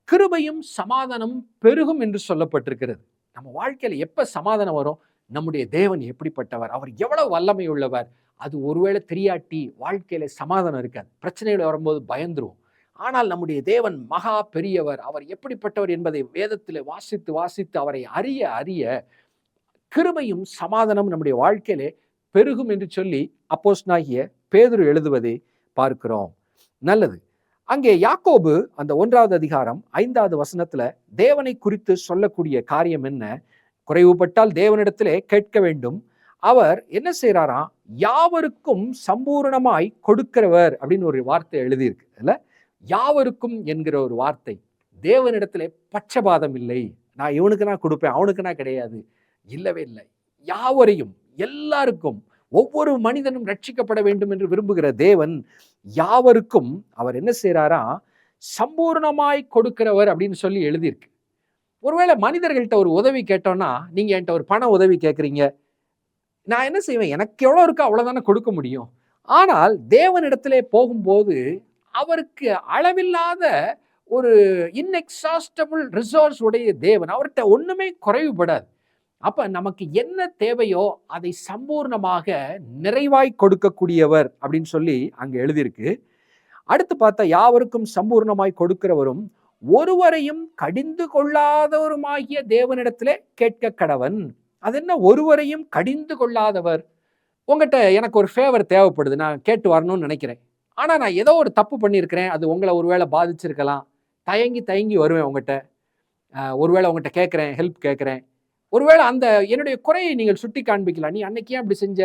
கிருபையும் சமாதானமும் பெருகும் என்று சொல்லப்பட்டிருக்கிறது. நம்ம வாழ்க்கையில எப்ப சமாதானம் வரும்? நம்முடைய தேவன் எப்படிப்பட்டவர், அவர் எவ்வளவு வல்லமை உள்ளவர், அது ஒருவேளை தெரியாட்டி வாழ்க்கையில சமாதானம் இருக்காது. பிரச்சனைகள் வரும்போது பயந்துருவோம். ஆனால் நம்முடைய தேவன் மகா பெரியவர், அவர் எப்படிப்பட்டவர் என்பதை வேதத்தில் வாசித்து வாசித்து அவரை அறிய அறிய கிருபையும் சமாதானம் நம்முடைய வாழ்க்கையிலே பெருகும் என்று சொல்லி அப்போஸ்தலனாகிய பேதுரு எழுதுவதை பார்க்கிறோம். நல்லது. அங்கே யாக்கோபு அந்த 1வது அதிகாரம் 5வது வசனத்துல தேவனை குறித்து சொல்லக்கூடிய காரியம் என்ன? குறைவுபட்டால் தேவனிடத்திலே கேட்க வேண்டும். அவர் என்ன செய்யறாராம்? யாவருக்கும் சம்பூர்ணமாய் கொடுக்கிறவர் அப்படின்னு ஒரு வார்த்தை எழுதியிருக்கு. இல்ல, யாவருக்கும் என்கிற ஒரு வார்த்தை. தேவனிடத்திலே பட்சபாதம் இல்லை, நான் இவனுக்கு நான் கொடுப்பேன் அவனுக்கு நான் கிடையாது, இல்லவே இல்லை. யாவரையும், எல்லாருக்கும், ஒவ்வொரு மனிதனும் ரட்சிக்கப்பட வேண்டும் என்று விரும்புகிற தேவன் யாவருக்கும் அவர் என்ன செய்யறாரா? சம்பூர்ணமாய் கொடுக்கிறவர் அப்படின்னு சொல்லி எழுதியிருக்கு. ஒருவேளை மனிதர்கள்ட்ட ஒரு உதவி கேட்டோம்னா, நீங்க என்கிட்ட ஒரு பண உதவி கேட்குறீங்க, நான் என்ன செய்வேன்? எனக்கு எவ்வளவு இருக்கோ அவ்வளவுதானே கொடுக்க முடியும். ஆனால் தேவனிடத்திலே போகும்போது அவருக்கு அளவில்லாத ஒரு இன்எக்ஸாஸ்டபிள் ரிசோர்ஸ் உடைய தேவன். அவர்கிட்ட ஒண்ணுமே குறைவுபடாது. அப்ப நமக்கு என்ன தேவையோ அதை சம்பூர்ணமாக நிறைவாய் கொடுக்கக்கூடியவர் அப்படின்னு சொல்லி அங்க எழுதியிருக்கு. அடுத்து பார்த்தா யாவருக்கும் சம்பூர்ணமாய் கொடுக்கிறவரும் ஒருவரையும் கடிந்து கொள்ளாதவருமாகிய தேவனிடத்திலே கேட்க கடவன். அது என்ன ஒருவரையும் கடிந்து கொள்ளாதவர்? உங்ககிட்ட எனக்கு ஒரு ஃபேவர் தேவைப்படுது, நான் கேட்டு வரணும்னு நினைக்கிறேன். ஆனா நான் ஏதோ ஒரு தப்பு பண்ணியிருக்கிறேன், அது உங்களை ஒருவேளை பாதிச்சிருக்கலாம். தயங்கி வருவேன் உங்ககிட்ட. ஒருவேளை உங்ககிட்ட கேட்குறேன், ஹெல்ப் கேட்குறேன். ஒருவேளை அந்த என்னுடைய குறையை நீங்கள் சுட்டி காண்பிக்கலாம். நீ அன்னைக்கு ஏன் அப்படி செஞ்ச,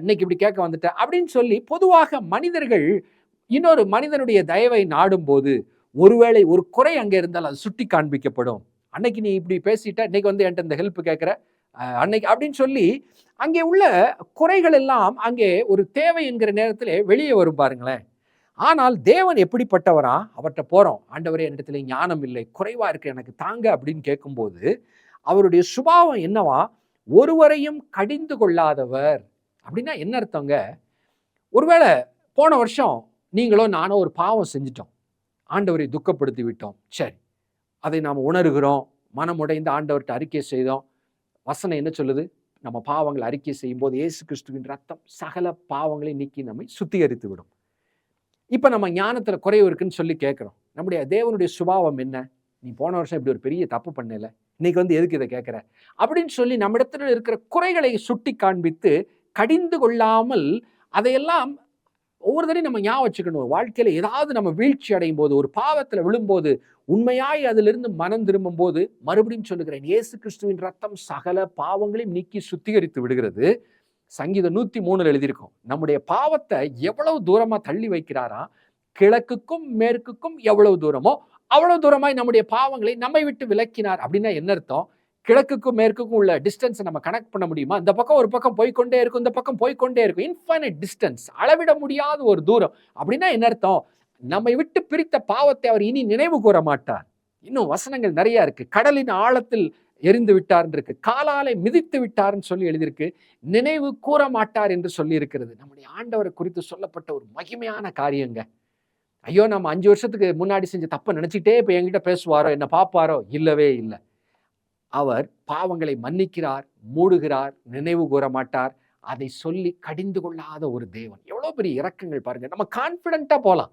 இன்னைக்கு இப்படி கேட்க வந்துட்ட அப்படின்னு சொல்லி பொதுவாக மனிதர்கள் இன்னொரு மனிதனுடைய தயவை நாடும் போது ஒருவேளை ஒரு குறை அங்கே இருந்தால் அது சுட்டி காண்பிக்கப்படும். அன்னைக்கு நீ இப்படி பேசிட்ட, இன்னைக்கு வந்து என்கிட்ட இந்த ஹெல்ப் கேட்குற அன்னைக்கு அப்படின்னு சொல்லி அங்கே உள்ள குறைகள் எல்லாம் அங்கே ஒரு தேவை என்கிற நேரத்திலே வெளியே வரும் பாருங்களேன். ஆனால் தேவன் எப்படிப்பட்டவரா? அவர்கிட்ட போறோம், ஆண்டவரே என்னிடத்துல ஞானம் இல்லை, குறைவா இருக்கு, எனக்கு தாங்க அப்படின்னு கேட்கும்போது அவருடைய சுபாவம் என்னவா? ஒருவரையும் கடிந்து கொள்ளாதவர். அப்படின்னா என்ன அர்த்தங்க? ஒருவேளை போன வருஷம் நீங்களோ நானோ ஒரு பாவம் செஞ்சிட்டோம், ஆண்டவரை துக்கப்படுத்தி விட்டோம். சரி, அதை நாம் உணர்கிறோம், மனமுடைந்து ஆண்டவர்கிட்ட அறிக்கை செய்தோம். வசனம் என்ன சொல்லுது? நம்ம பாவங்களை அறிக்கை செய்யும் போது இயேசு கிறிஸ்துவின் ரத்தம் சகல பாவங்களை நீக்கி நம்மை சுத்திகரித்து விடும். இப்ப நம்ம ஞானத்துல குறைவு இருக்குன்னு சொல்லி கேட்கிறோம். நம்முடைய தேவனுடைய சுபாவம் என்ன? நீ போன வருஷம் இப்படி ஒரு பெரிய தப்பு பண்ணல, இன்னைக்கு வந்து எதுக்கு இதை கேட்கிற அப்படின்னு சொல்லி நம்மிடத்துல இருக்கிற குறைகளை சுட்டி காண்பித்து கடிந்து கொள்ளாமல் அதையெல்லாம் ஒவ்வொரு தடையும் நம்ம ஞாபகம் வச்சுக்கணும். வாழ்க்கையில ஏதாவது நம்ம வீழ்ச்சி அடையும் போது, ஒரு பாவத்துல விழும்போது, உண்மையாய் அதிலிருந்து மனம் திரும்பும் போது, மறுபடியும் சொல்லுகிறேன், இயேசு கிறிஸ்துவின் ரத்தம் சகல பாவங்களையும் நீக்கி சுத்திகரித்து விடுகிறது. சங்கீதம் 103 எழுதியிருக்கோம். நம்முடைய பாவத்தை எவ்வளவு தூரமா தள்ளி வைக்கிறாரா, கிழக்குக்கும் மேற்குக்கும் எவ்வளவு தூரமோ அவ்வளவு தூரமாய் நம்முடைய பாவங்களை நம்மை விட்டு விலக்கினார். அப்படின்னா என்ன அர்த்தம்? கிழக்குக்கும் மேற்குக்கும் உள்ள டிஸ்டன்ஸை நம்ம கனெக்ட் பண்ண முடியுமா? இந்த பக்கம் ஒரு பக்கம் போய்கொண்டே இருக்கும், இந்த பக்கம் போய்கொண்டே இருக்கும். இன்ஃபைனைட் டிஸ்டன்ஸ், அளவிட முடியாத ஒரு தூரம். அப்படின்னா என்ன அர்த்தம்? நம்மை விட்டு பிரித்த பாவத்தை அவர் இனி நினைவு கூற மாட்டார். இன்னும் வசனங்கள் நிறைய இருக்கு. கடலின் ஆழத்தில் எரிந்து விட்டார் இருக்கு, காலாலை மிதித்து விட்டார்னு சொல்லி எழுதியிருக்கு, நினைவு கூற மாட்டார் என்று சொல்லி இருக்கிறது. நம்முடைய ஆண்டவரை குறித்து சொல்லப்பட்ட ஒரு மகிமையான காரியங்க. ஐயோ, நம்ம 5 வருஷத்துக்கு முன்னாடி செஞ்ச தப்பை நினைச்சிட்டே இப்ப என்கிட்ட பேசுவாரோ, என்ன பார்ப்பாரோ? இல்லவே இல்லை. அவர் பாவங்களை மன்னிக்கிறார், மூடுகிறார், நினைவு கூற மாட்டார். அதை சொல்லி கடிந்து கொள்ளாத ஒரு தேவன். எவ்வளவு பெரிய இரக்கங்கள் பாருங்க. நம்ம கான்பிடண்டா போலாம்.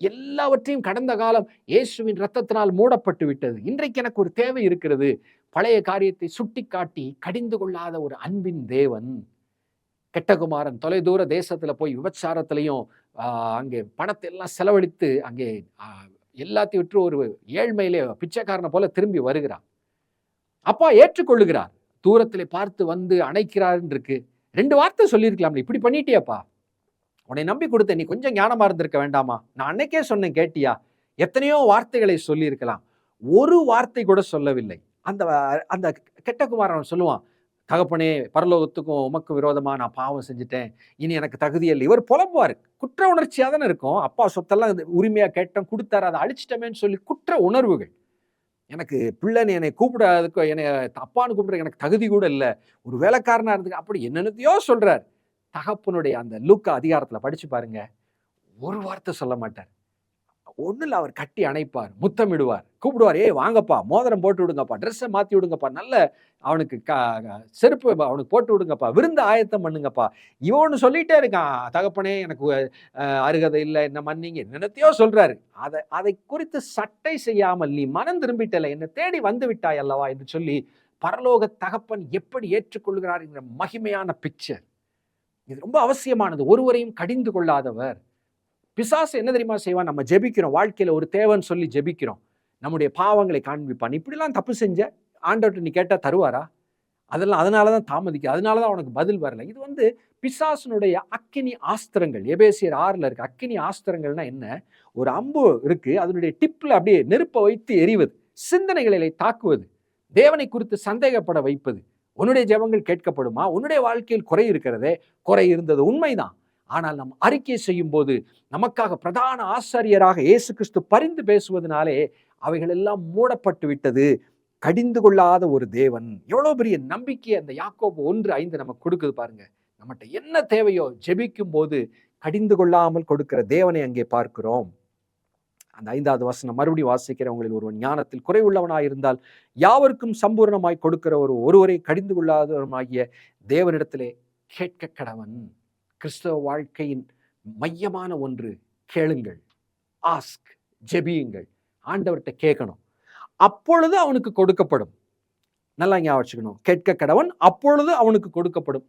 எல்லாவற்றையும் கடந்த காலம் இயேசுவின் ரத்தத்தினால் மூடப்பட்டு விட்டது. இன்றைக்கு எனக்கு ஒரு தேவை இருக்கிறது. பழைய காரியத்தை சுட்டி காட்டி கடிந்து கொள்ளாத ஒரு அன்பின் தேவன். கெட்டகுமாரன் தொலைதூர தேசத்துல போய் விபச்சாரத்திலையும் அங்கே பணத்தை எல்லாம் செலவழித்து அங்கே எல்லாத்தையும் விட்டு ஒரு ஏழ்மையிலே பிச்சைக்காரனை போல திரும்பி வருகிறார். அப்பா ஏற்றுக்கொள்ளுகிறார், தூரத்திலே பார்த்து வந்து அணைக்கிறார் இருக்கு. 2 வார்த்தை சொல்லியிருக்கலாம், இப்படி பண்ணிட்டியாப்பா, உன்னை நம்பி கொடுத்த, நீ கொஞ்சம் ஞானமா இருந்திருக்க வேண்டாமா, நான் அன்னைக்கே சொன்னேன் கேட்டியா? எத்தனையோ வார்த்தைகளை சொல்லியிருக்கலாம், ஒரு வார்த்தை கூட சொல்லவில்லை. அந்த அந்த கெட்டகுமாரன் சொல்லுவான், தகப்பனே, பரலோகத்துக்கும் உமக்கு விரோதமா நான் பாவம் செஞ்சுட்டேன், இனி எனக்கு தகுதி இல்லை. இவர் புலம்புவார், குற்ற உணர்ச்சியா தானே இருக்கும். அப்பா சொத்தெல்லாம் உரிமையா கேட்டோம், கொடுத்தாரு, அதை அழிச்சிட்டமேன்னு சொல்லி குற்ற உணர்வுகள். எனக்கு பிள்ளைன்னு என்னை கூப்பிடாதுக்கு, என்னை அப்பான்னு கூப்பிட எனக்கு தகுதி கூட இல்லை, ஒரு வேலைக்காரனா இருக்கு, அப்படி என்னென்னத்தையோ சொல்றார். தகப்பனுடைய அந்த லூக்கா அதிகாரத்துல படிச்சு பாருங்க, ஒரு வார்த்தை சொல்ல மாட்டார். ஒண்ணுல அவர் கட்டி அணைப்பார், முத்தமிடுவார், கூப்பிடுவார், ஏய் வாங்கப்பா, மோதிரம் போட்டு விடுங்கப்பா, ட்ரெஸ்ஸை மாத்தி விடுங்கப்பா, நல்ல அவனுக்கு செருப்பு அவனுக்கு போட்டு விடுங்கப்பா, விருந்து ஆயத்தம் பண்ணுங்கப்பா. இவனு சொல்லிட்டே இருக்கான், தகப்பனே எனக்கு அருகதை இல்லை, என்ன மன்னிங்க, என்னத்தையோ சொல்றாரு. அதை குறித்து சட்டை செய்யாமல், நீ மனம் திரும்பிட்டல, என்னை தேடி வந்து விட்டாய் அல்லவா என்று சொல்லி பரலோக தகப்பன் எப்படி ஏற்றுக்கொள்கிறார் என்கிற மகிமையான பிக்சர். இது ரொம்ப அவசியமானது. ஒருவரையும் கடிந்து கொள்ளாதவர். பிசாசு என்ன தெரியுமா செய்வான்? நம்ம ஜெபிக்கிறோம், வாழ்க்கையில ஒரு தேவைன்னு சொல்லி ஜெபிக்கிறோம், நம்முடைய பாவங்களை காண்பிப்பான். இப்படிலாம் தப்பு செஞ்ச ஆண்டவர்கிட்ட நீ கேட்டா தருவாரா? அதெல்லாம் அதனாலதான் தாமதிக்க, அதனாலதான் அவனுக்கு பதில் வரல. இது பிசாசனுடைய அக்கினி ஆஸ்திரங்கள். எபேசியர் 6 இருக்கு. அக்கினி ஆஸ்திரங்கள்னா என்ன? ஒரு அம்பு இருக்கு, அதனுடைய டிப்ல அப்படியே நெருப்பை வைத்து எரிவது, சிந்தனைகளை தாக்குவது, தேவனை குறித்து சந்தேகப்பட வைப்பது. உன்னுடைய ஜெபங்கள் கேட்கப்படுமா? உன்னுடைய வாழ்க்கையில் குறை இருக்கிறதே, குறை இருந்தது உண்மைதான். ஆனால் நாம் அறிக்கை செய்யும் போது நமக்காக பிரதான ஆசாரியராக இயேசு கிறிஸ்து பரிந்து பேசுவதனாலே அவைகள் எல்லாம் மூடப்பட்டு விட்டது. கடிந்து கொள்ளாத ஒரு தேவன். எவ்வளவு பெரிய நம்பிக்கை அந்த யாக்கோபு 1:5 நமக்கு கொடுக்குது பாருங்க. நம்மகிட்ட என்ன தேவையோ ஜெபிக்கும் போது கடிந்து கொள்ளாமல் கொடுக்கிற தேவனை அங்கே பார்க்கிறோம். அந்த 5வது வசனம் மறுபடியும் வாசிக்கிறவங்களில் ஒருவன் ஞானத்தில் குறைவுள்ளவனாயிருந்தால் யாவருக்கும் சம்பூர்ணமாய் கொடுக்கிற ஒருவரை கடிந்து கொள்ளாதவருமாகிய தேவனிடத்திலே கேட்க கடவன். கிறிஸ்தவ வாழ்க்கையின் மையமான ஒன்று கேளுங்கள், ஆஸ்க், ஜெபியுங்கள், ஆண்டவர்கிட்ட கேட்கணும், அப்பொழுது அவனுக்கு கொடுக்கப்படும். நல்லா ஞாபகம் வச்சுக்கணும், கேட்க கடவன், அப்பொழுது அவனுக்கு கொடுக்கப்படும்.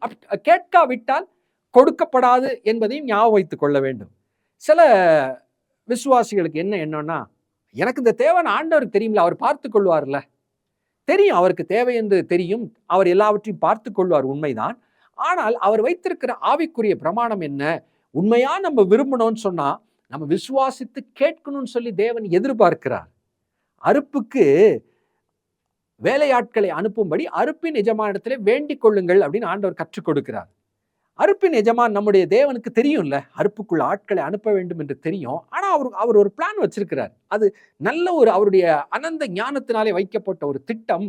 கேட்காவிட்டால் கொடுக்கப்படாது என்பதையும் ஞாபகம் வைத்துக் கொள்ள வேண்டும். சில விசுவாசிகளுக்கு என்ன எண்ணம்னா, எனக்கு இந்த தேவைன்னு ஆண்டவருக்கு தெரியும்ல, அவர் பார்த்து கொள்வார்ல, தெரியும், அவருக்கு தேவை என்று தெரியும், அவர் எல்லாவற்றையும் பார்த்து கொள்வார், உண்மைதான். ஆனால் அவர் வைத்திருக்கிற ஆவிக்குரிய பிரமாணம் என்ன? உண்மையா நம்ம விரும்பணும்னு சொன்னா நம்ம விசுவாசித்து கேட்கணும்னு சொல்லி தேவன் எதிர்பார்க்கிறார். அறுப்புக்கு வேலையாட்களை அனுப்பும்படி அறுப்பின் எஜமானிடத்திலே வேண்டிக் கொள்ளுங்கள் அப்படின்னு ஆண்டவர் கற்றுக் கொடுக்கிறார். அறுப்பின் எஜமான் நம்முடைய தேவனுக்கு தெரியும்ல, அறுப்புக்குள்ள ஆட்களை அனுப்ப வேண்டும் என்று தெரியும். ஆனா அவர் ஒரு பிளான் வச்சிருக்கிறார். அது நல்ல ஒரு அவருடைய அனந்த ஞானத்தினாலே வைக்கப்பட்ட ஒரு திட்டம்.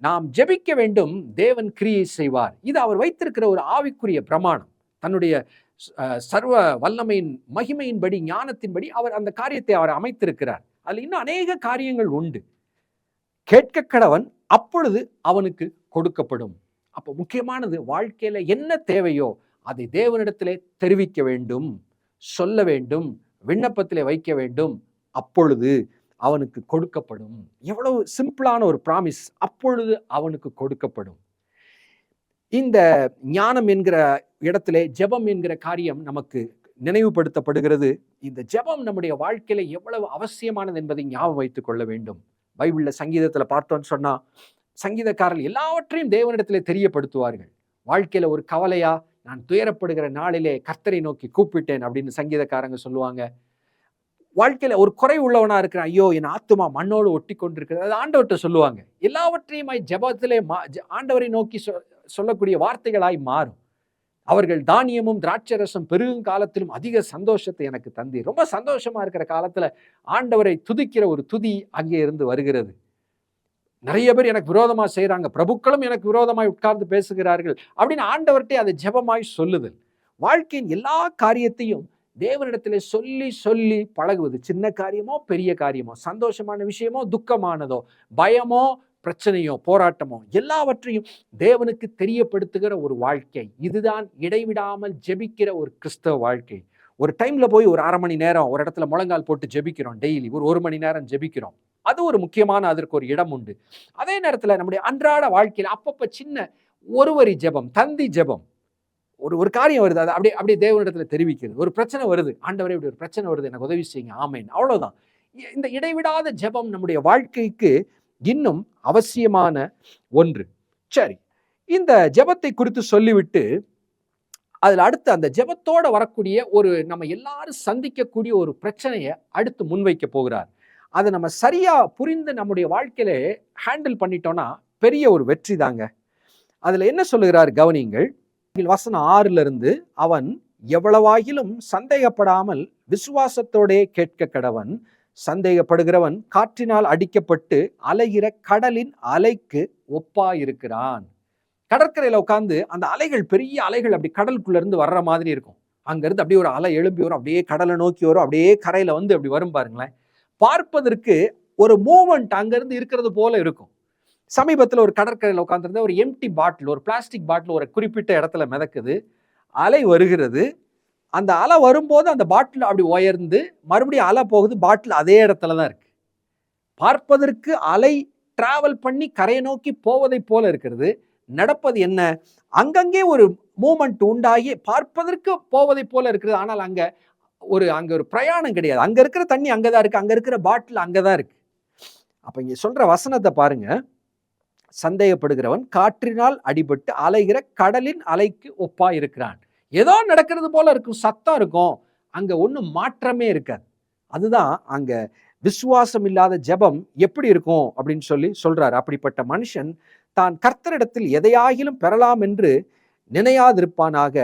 நாம் ஜெபிக்க வேண்டும், தேவன் கிரியை செய்வார். இது அவர் வைத்திருக்கிற ஒரு ஆவிக்குரிய பிரமாணம். தன்னுடைய சர்வ வல்லமையின் மகிமையின்படி, ஞானத்தின்படி அவர் அந்த காரியத்தை அவர் அமைத்திருக்கிறார். அதுல இன்னும் அநேக காரியங்கள் உண்டு. கேட்க கடவன், அப்பொழுது அவனுக்கு கொடுக்கப்படும். அப்போ முக்கியமானது, வாழ்க்கையில என்ன தேவையோ அதை தேவனிடத்திலே தெரிவிக்க வேண்டும், சொல்ல வேண்டும், விண்ணப்பத்திலே வைக்க வேண்டும், அப்பொழுது அவனுக்கு கொடுக்கப்படும். எவ்வளவு சிம்பிளான ஒரு பிராமிஸ், அப்பொழுது அவனுக்கு கொடுக்கப்படும். இந்த ஞானம் என்கிற இடத்திலே ஜெபம் என்கிற காரியம் நமக்கு நினைவுபடுத்தப்படுகிறது. இந்த ஜெபம் நம்முடைய வாழ்க்கையில எவ்வளவு அவசியமானது என்பதை ஞாபகம் வைத்துக் கொள்ள வேண்டும். பைபிள்ல சங்கீதத்துல பார்த்தோன்னு சொன்னா, சங்கீதக்காரர்கள் எல்லாவற்றையும் தேவனிடத்திலே தெரியப்படுத்துவார்கள். வாழ்க்கையில ஒரு கவலையா, நான் துயரப்படுகிற நாளிலே கர்த்தரை நோக்கி கூப்பிட்டேன் அப்படின்னு சங்கீதக்காரங்க சொல்லுவாங்க. வாழ்க்கையில ஒரு குறை உள்ளவனா இருக்கிற, ஐயோ என் ஆத்துமா மண்ணோடு ஒட்டி கொண்டிருக்கிறது, அது ஆண்டவர்கிட்ட சொல்லுவாங்க. எல்லாவற்றையும் ஜெபத்திலே ஆண்டவரை நோக்கி சொல்லக்கூடிய வார்த்தைகளாய் மாறும். அவர்கள் தானியமும் திராட்சரசம் பெருகும் காலத்திலும் அதிக சந்தோஷத்தை எனக்கு தந்தீர். ரொம்ப சந்தோஷமா இருக்கிற காலத்துல ஆண்டவரை துதிக்கிற ஒரு துதி அங்கே இருந்து வருகிறது. நிறைய பேர் எனக்கு விரோதமா செய்யறாங்க, பிரபுக்களும் எனக்கு விரோதமாய் உட்கார்ந்து பேசுகிறார்கள் அப்படின்னு ஆண்டவர்கிட்ட அதை ஜெபமாய் சொல்லுதல். வாழ்க்கையின் எல்லா காரியத்தையும் தேவனிடத்திலே சொல்லி சொல்லி பழகுவது. சின்ன காரியமோ பெரிய காரியமோ, சந்தோஷமான விஷயமோ துக்கமானதோ, பயமோ பிரச்சனையோ போராட்டமோ, எல்லாவற்றையும் தேவனுக்கு தெரியப்படுத்துகிற ஒரு வாழ்க்கை. இதுதான் இடைவிடாமல் ஜெபிக்கிற ஒரு கிறிஸ்தவ வாழ்க்கை. ஒரு டைம்ல போய் ஒரு 1/2 மணி நேரம் ஒரு இடத்துல முழங்கால் போட்டு ஜெபிக்கிறோம், டெய்லி ஒரு 1 மணி நேரம் ஜெபிக்கிறோம், அது ஒரு முக்கியமான, அதற்கு ஒரு இடம் உண்டு. அதே நேரத்துல நம்முடைய அன்றாட வாழ்க்கையில அப்பப்ப சின்ன ஒரு வரி ஜெபம், தந்தி ஜெபம், ஒரு காரியம் வருது, அது அப்படியே தேவனிடத்துல தெரிவிக்கிறது. ஒரு பிரச்சனை வருது, ஆண்டவரே இப்படி ஒரு பிரச்சனை வருது, எனக்கு உதவி செய்யுங்க, ஆமென், அவ்வளவுதான். இந்த இடைவிடாத ஜெபம் நம்முடைய வாழ்க்கைக்கு இன்னும் அவசியமான ஒன்று. சரி, இந்த ஜெபத்தை குறித்து சொல்லிவிட்டு அதுல அடுத்து அந்த ஜெபத்தோட வரக்கூடிய ஒரு நம்ம எல்லாரும் சந்திக்கக்கூடிய ஒரு பிரச்சனையை அடுத்து முன்வைக்க போகிறார். அதை நம்ம சரியா புரிந்து நம்முடைய வாழ்க்கையில ஹேண்டில் பண்ணிட்டோம்னா பெரிய ஒரு வெற்றி தாங்க. அதுல என்ன சொல்லுகிறார் கவனிங்கள். வசனம் 6ல இருந்து, அவன் எவ்வளவாகிலும் சந்தேகப்படாமல் விசுவாசத்தோடே கேட்க கடவன். சந்தேகப்படுகிறவன் காற்றினால் அடிக்கப்பட்டு அலைகிற கடலின் அலைக்கு ஒப்பாயிருக்கிறான். கடற்கரையில உட்கார்ந்து அந்த அலைகள், பெரிய அலைகள் அப்படி கடலுக்குள்ள இருந்து வர்ற மாதிரி இருக்கும். அங்க இருந்து அப்படியே ஒரு அலை எழும்பி வரும், அப்படியே கடலை நோக்கி வரும், அப்படியே கரையில வந்து அப்படி வரும் பாருங்களேன். பார்ப்பதற்கு ஒரு மூமெண்ட் அங்க இருந்து இருக்கிறது போல இருக்கும். சமீபத்தில் ஒரு கடற்கரையில் உட்கார்ந்திருந்த ஒரு எம்டி பாட்டில், ஒரு பிளாஸ்டிக் பாட்டில் ஒரு குறிப்பிட்ட இடத்துல மிதக்குது, அலை வருகிறது. அந்த அலை வரும்போது அந்த பாட்டில் அப்படி உயர்ந்து மறுபடியும் அலை போகுது, பாட்டில் அதே இடத்துல தான் இருக்கு. பார்ப்பதற்கு அலை டிராவல் பண்ணி கரையை நோக்கி போவதை போல இருக்கிறது. நடப்பது என்ன? அங்கங்கே ஒரு மூமெண்ட் உண்டாகி பார்ப்பதற்கு போவதை போல இருக்கிறது. ஆனால் அங்க ஒரு பிரயாணம் கிடையாது. அங்க இருக்கிற தண்ணி அங்கதான் இருக்கு, அங்க இருக்கிற பாட்டில் அங்கதான் இருக்கு. அப்ப இங்க சொல்ற வசனத்தை பாருங்க. சந்தேகப்படுகிறவன் காற்றினால் அடிபட்டு அலைகிற கடலின் அலைக்கு ஒப்பா இருக்கிறான். ஏதோ நடக்கிறது போல இருக்கும், சத்தம் இருக்கும், அங்க ஒண்ணும் மாற்றமே இருக்காது. அதுதான் அங்க விசுவாசம் இல்லாத ஜெபம் எப்படி இருக்கும் அப்படின்னு சொல்றாரு. அப்படிப்பட்ட மனுஷன் தான் கர்த்தரிடத்தில் எதையாகிலும் பெறலாம் என்று நினையாதிருப்பானாக.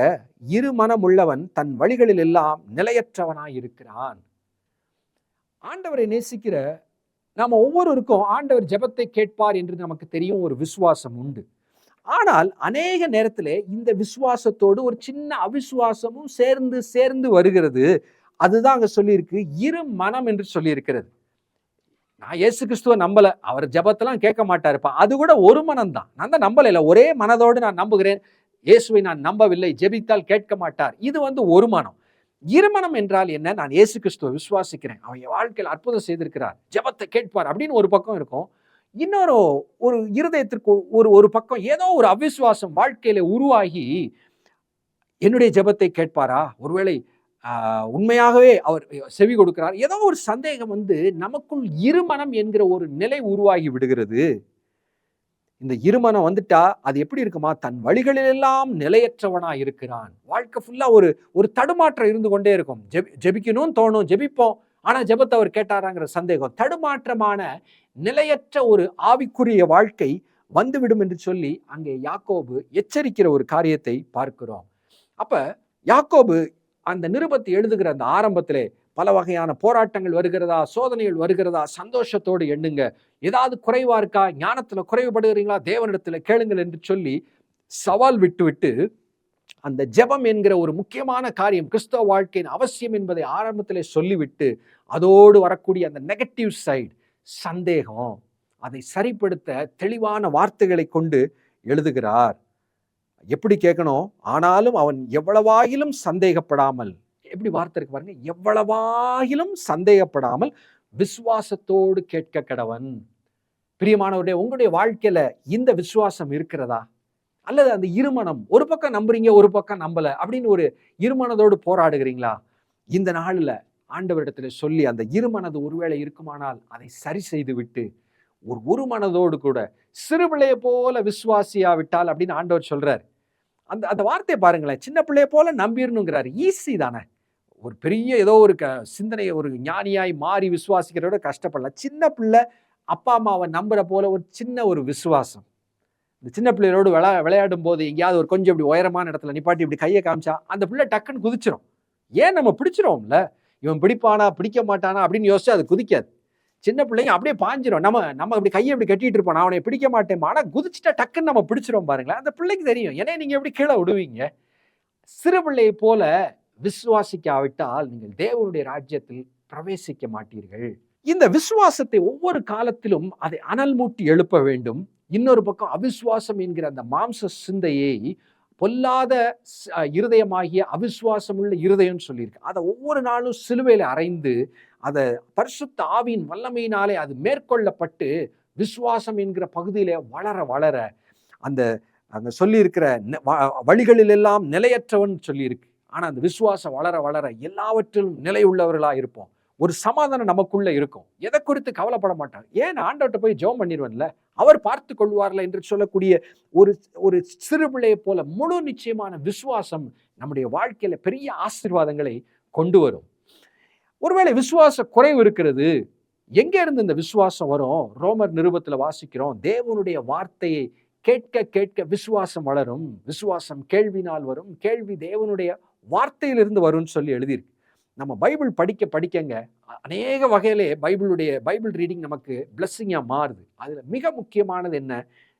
இருமனமுள்ளவன் தன் வழிகளில் எல்லாம் நிலையற்றவனாயிருக்கிறான். ஆண்டவரை நேசிக்கிற நாம ஒவ்வொருவருக்கும் ஆண்டவர் ஜெபத்தை கேட்பார் என்று நமக்கு தெரியும், ஒரு விசுவாசம் உண்டு. ஆனால் அநேக நேரத்திலே இந்த விசுவாசத்தோடு ஒரு சின்ன அவிசுவாசமும் சேர்ந்து வருகிறது. அதுதான் அங்க சொல்லியிருக்கு, இரு மனம் என்று சொல்லி இருக்கிறது. நான் இயேசு கிறிஸ்துவ நம்பல, அவர் ஜெபத்தெல்லாம் கேட்க மாட்டாருப்பா, அது கூட ஒரு மனம் தான். நான் தான் நம்பல, ஒரே மனதோடு நான் நம்புகிறேன், இயேசுவை நான் நம்பவில்லை, ஜெபித்தால் கேட்க மாட்டார், இது ஒரு மனம். இருமனம் என்றால் என்ன? நான் இயேசு கிறிஸ்துவை விசுவாசிக்கிறேன், அவன் என் வாழ்க்கையில் அற்புதம் செய்திருக்கிறார், ஜெபத்தை கேட்பார் அப்படின்னு ஒரு பக்கம் இருக்கும். இன்னொரு ஒரு இருதயத்திற்கு ஒரு பக்கம் ஏதோ ஒரு அவிசுவாசம் வாழ்க்கையில உருவாகி, என்னுடைய ஜெபத்தை கேட்பாரா, ஒருவேளை உண்மையாகவே அவர் செவி கொடுக்கிறார், ஏதோ ஒரு சந்தேகம் நமக்குள் இருமனம் என்கிற ஒரு நிலை உருவாகி விடுகிறது. இந்த இருமனம் வந்துட்டா அது எப்படி இருக்குமா, தன் வழிகளிலெல்லாம் நிலையற்றவனா இருக்கிறான். வாழ்க்கை ஃபுல்லா ஒரு தடுமாற்றம் இருந்து கொண்டே இருக்கும். ஜெபிக்கணும்னு தோணும், ஜெபிப்போம், ஆனா ஜெபத்தை அவர் கேட்டாராங்கிற சந்தேகம், தடுமாற்றமான நிலையற்ற ஒரு ஆவிக்குரிய வாழ்க்கை வந்துவிடும் என்று சொல்லி அங்கே யாக்கோபு எச்சரிக்கிற ஒரு காரியத்தை பார்க்கிறோம். அப்ப யாக்கோபு அந்த நிருபத்தை எழுதுகிற அந்த ஆரம்பத்திலே பல வகையான போராட்டங்கள் வருகிறதா, சோதனைகள் வருகிறதா, சந்தோஷத்தோடு எண்ணுங்க. ஏதாவது குறைவா இருக்கா, ஞானத்துல குறைவுபடுகிறீங்களா, தேவனிடத்துல கேளுங்கள் என்று சொல்லி சவால் விட்டு அந்த ஜெபம் என்கிற ஒரு முக்கியமான காரியம் கிறிஸ்தவ வாழ்க்கையின் அவசியம் என்பதை ஆரம்பத்திலே சொல்லிவிட்டு, அதோடு வரக்கூடிய அந்த நெகட்டிவ் சைடு, சந்தேகம், அதை சரிப்படுத்த தெளிவான வார்த்தைகளை கொண்டு எழுதுகிறார். எப்படி கேட்கணும், ஆனாலும் அவன் எவ்வளவாயிலும் சந்தேகப்படாமல், எப்படி வார்த்தை இருக்கு பாருங்க, எவ்வளவாயிலும் சந்தேகப்படாமல் விசுவாசத்தோடு கேட்க கடவன். பிரியமானவருடைய, உங்களுடைய வாழ்க்கையில இந்த விசுவாசம் இருக்கிறதா? அல்லது அந்த இருமனம், ஒரு பக்கம் நம்புறீங்க ஒரு பக்கம் நம்பல அப்படின்னு ஒரு இருமனதோடு போராடுகிறீங்களா? இந்த நாளில் ஆண்டவரிடத்துல சொல்லி அந்த இருமனது ஒருவேளை இருக்குமானால் அதை சரி செய்து விட்டு ஒரு மனதோடு கூட சிறுபிள்ளைய போல விசுவாசியா விட்டால் அப்படின்னு ஆண்டவர் சொல்றார். அந்த வார்த்தையை பாருங்களேன், சின்ன பிள்ளைய போல நம்பிடணுங்கிறாரு. ஈஸி தானே, ஒரு பெரிய ஏதோ ஒரு சிந்தனையை ஒரு ஞானியாய் மாறி விசுவாசிக்கிறதோட கஷ்டப்படலாம். சின்ன பிள்ளை அப்பா அம்மாவை நம்புற போல ஒரு சின்ன ஒரு விசுவாசம். இந்த சின்ன பிள்ளையோடு விளையாடும் போது எங்கேயாவது ஒரு கொஞ்சம் இப்படி உயரமான இடத்துல நிப்பாட்டி இப்படி கையை காமிச்சா அந்த பிள்ளை டக்குன்னு குதிச்சிடும். ஏன், நம்ம பிடிச்சிரோம்ல, இவன் பிடிப்பானா பிடிக்க மாட்டானா அப்படின்னு யோசிச்சு அது குதிக்காது. சின்ன பிள்ளைங்க அப்படியே பாஞ்சிரும். நம்ம இப்படி கையை இப்படி கட்டிட்டு இருப்போம், நான் அவனை பிடிக்க மாட்டேன், ஆனா குதிச்சுட்டா டக்குன்னு நம்ம பிடிச்சிரும் பாருங்களேன். அந்த பிள்ளைக்கு தெரியும், ஏன்னா நீங்க எப்படி கீழே விடுவீங்க. சிறு பிள்ளையை போல விசுவாசிக்காவிட்டால் நீங்கள் தேவனுடைய ராஜ்யத்தில் பிரவேசிக்க மாட்டீர்கள். இந்த விசுவாசத்தை ஒவ்வொரு காலத்திலும் அதை அனல் மூட்டி எழுப்ப வேண்டும். இன்னொரு பக்கம் அவிசுவாசம் என்கிற அந்த மாம்ச சிந்தையை, பொல்லாத இருதயமாகிய அவிசுவாசம் உள்ள இருதயம் சொல்லியிருக்கு, அதை ஒவ்வொரு நாளும் சிலுவையில அறைந்து அதை பரிசுத்த ஆவியின் வல்லமையினாலே அது மேற்கொள்ளப்பட்டு விசுவாசம் என்கிற பகுதியில வளர வளர அந்த அங்க சொல்லி இருக்கிற வழிகளில் எல்லாம் நிலையற்றவன் சொல்லியிருக்கு. ஆனா அந்த விசுவாசம் வளர வளர எல்லாவற்றிலும் நிலை உள்ளவர்களா இருப்போம். ஒரு சமாதானம் நமக்குள்ள இருக்கும், எதை குறித்து கவலைப்பட மாட்டாங்க. ஏன், ஆண்டவர்கிட்ட போய் ஜெபம் பண்ணிடுவேன்ல, அவர் பார்த்து கொள்வார்ல என்று சொல்லக்கூடிய ஒரு சிறு பிள்ளையை போல முழு நிச்சயமான விசுவாசம் நம்முடைய வாழ்க்கையில பெரிய ஆசீர்வாதங்களை கொண்டு வரும். ஒருவேளை விசுவாச குறைவு இருக்கிறது, எங்க இருந்து இந்த விசுவாசம் வரும்? ரோமர் நிருபத்துல வாசிக்கிறோம், தேவனுடைய வார்த்தையை கேட்க கேட்க விசுவாசம் வளரும், விசுவாசம் கேள்வினால் வரும், கேள்வி தேவனுடைய வார்த்தையிலிருந்து வரும்னு சொல்லி எழுதியிருக்கு. நம்ம பைபிள் படிக்கங்க அநேக வகையிலே பைபிள் ரீடிங் நமக்கு பிளஸ்ஸிங்கா மாறுது. அதுல மிக முக்கியமானது என்ன,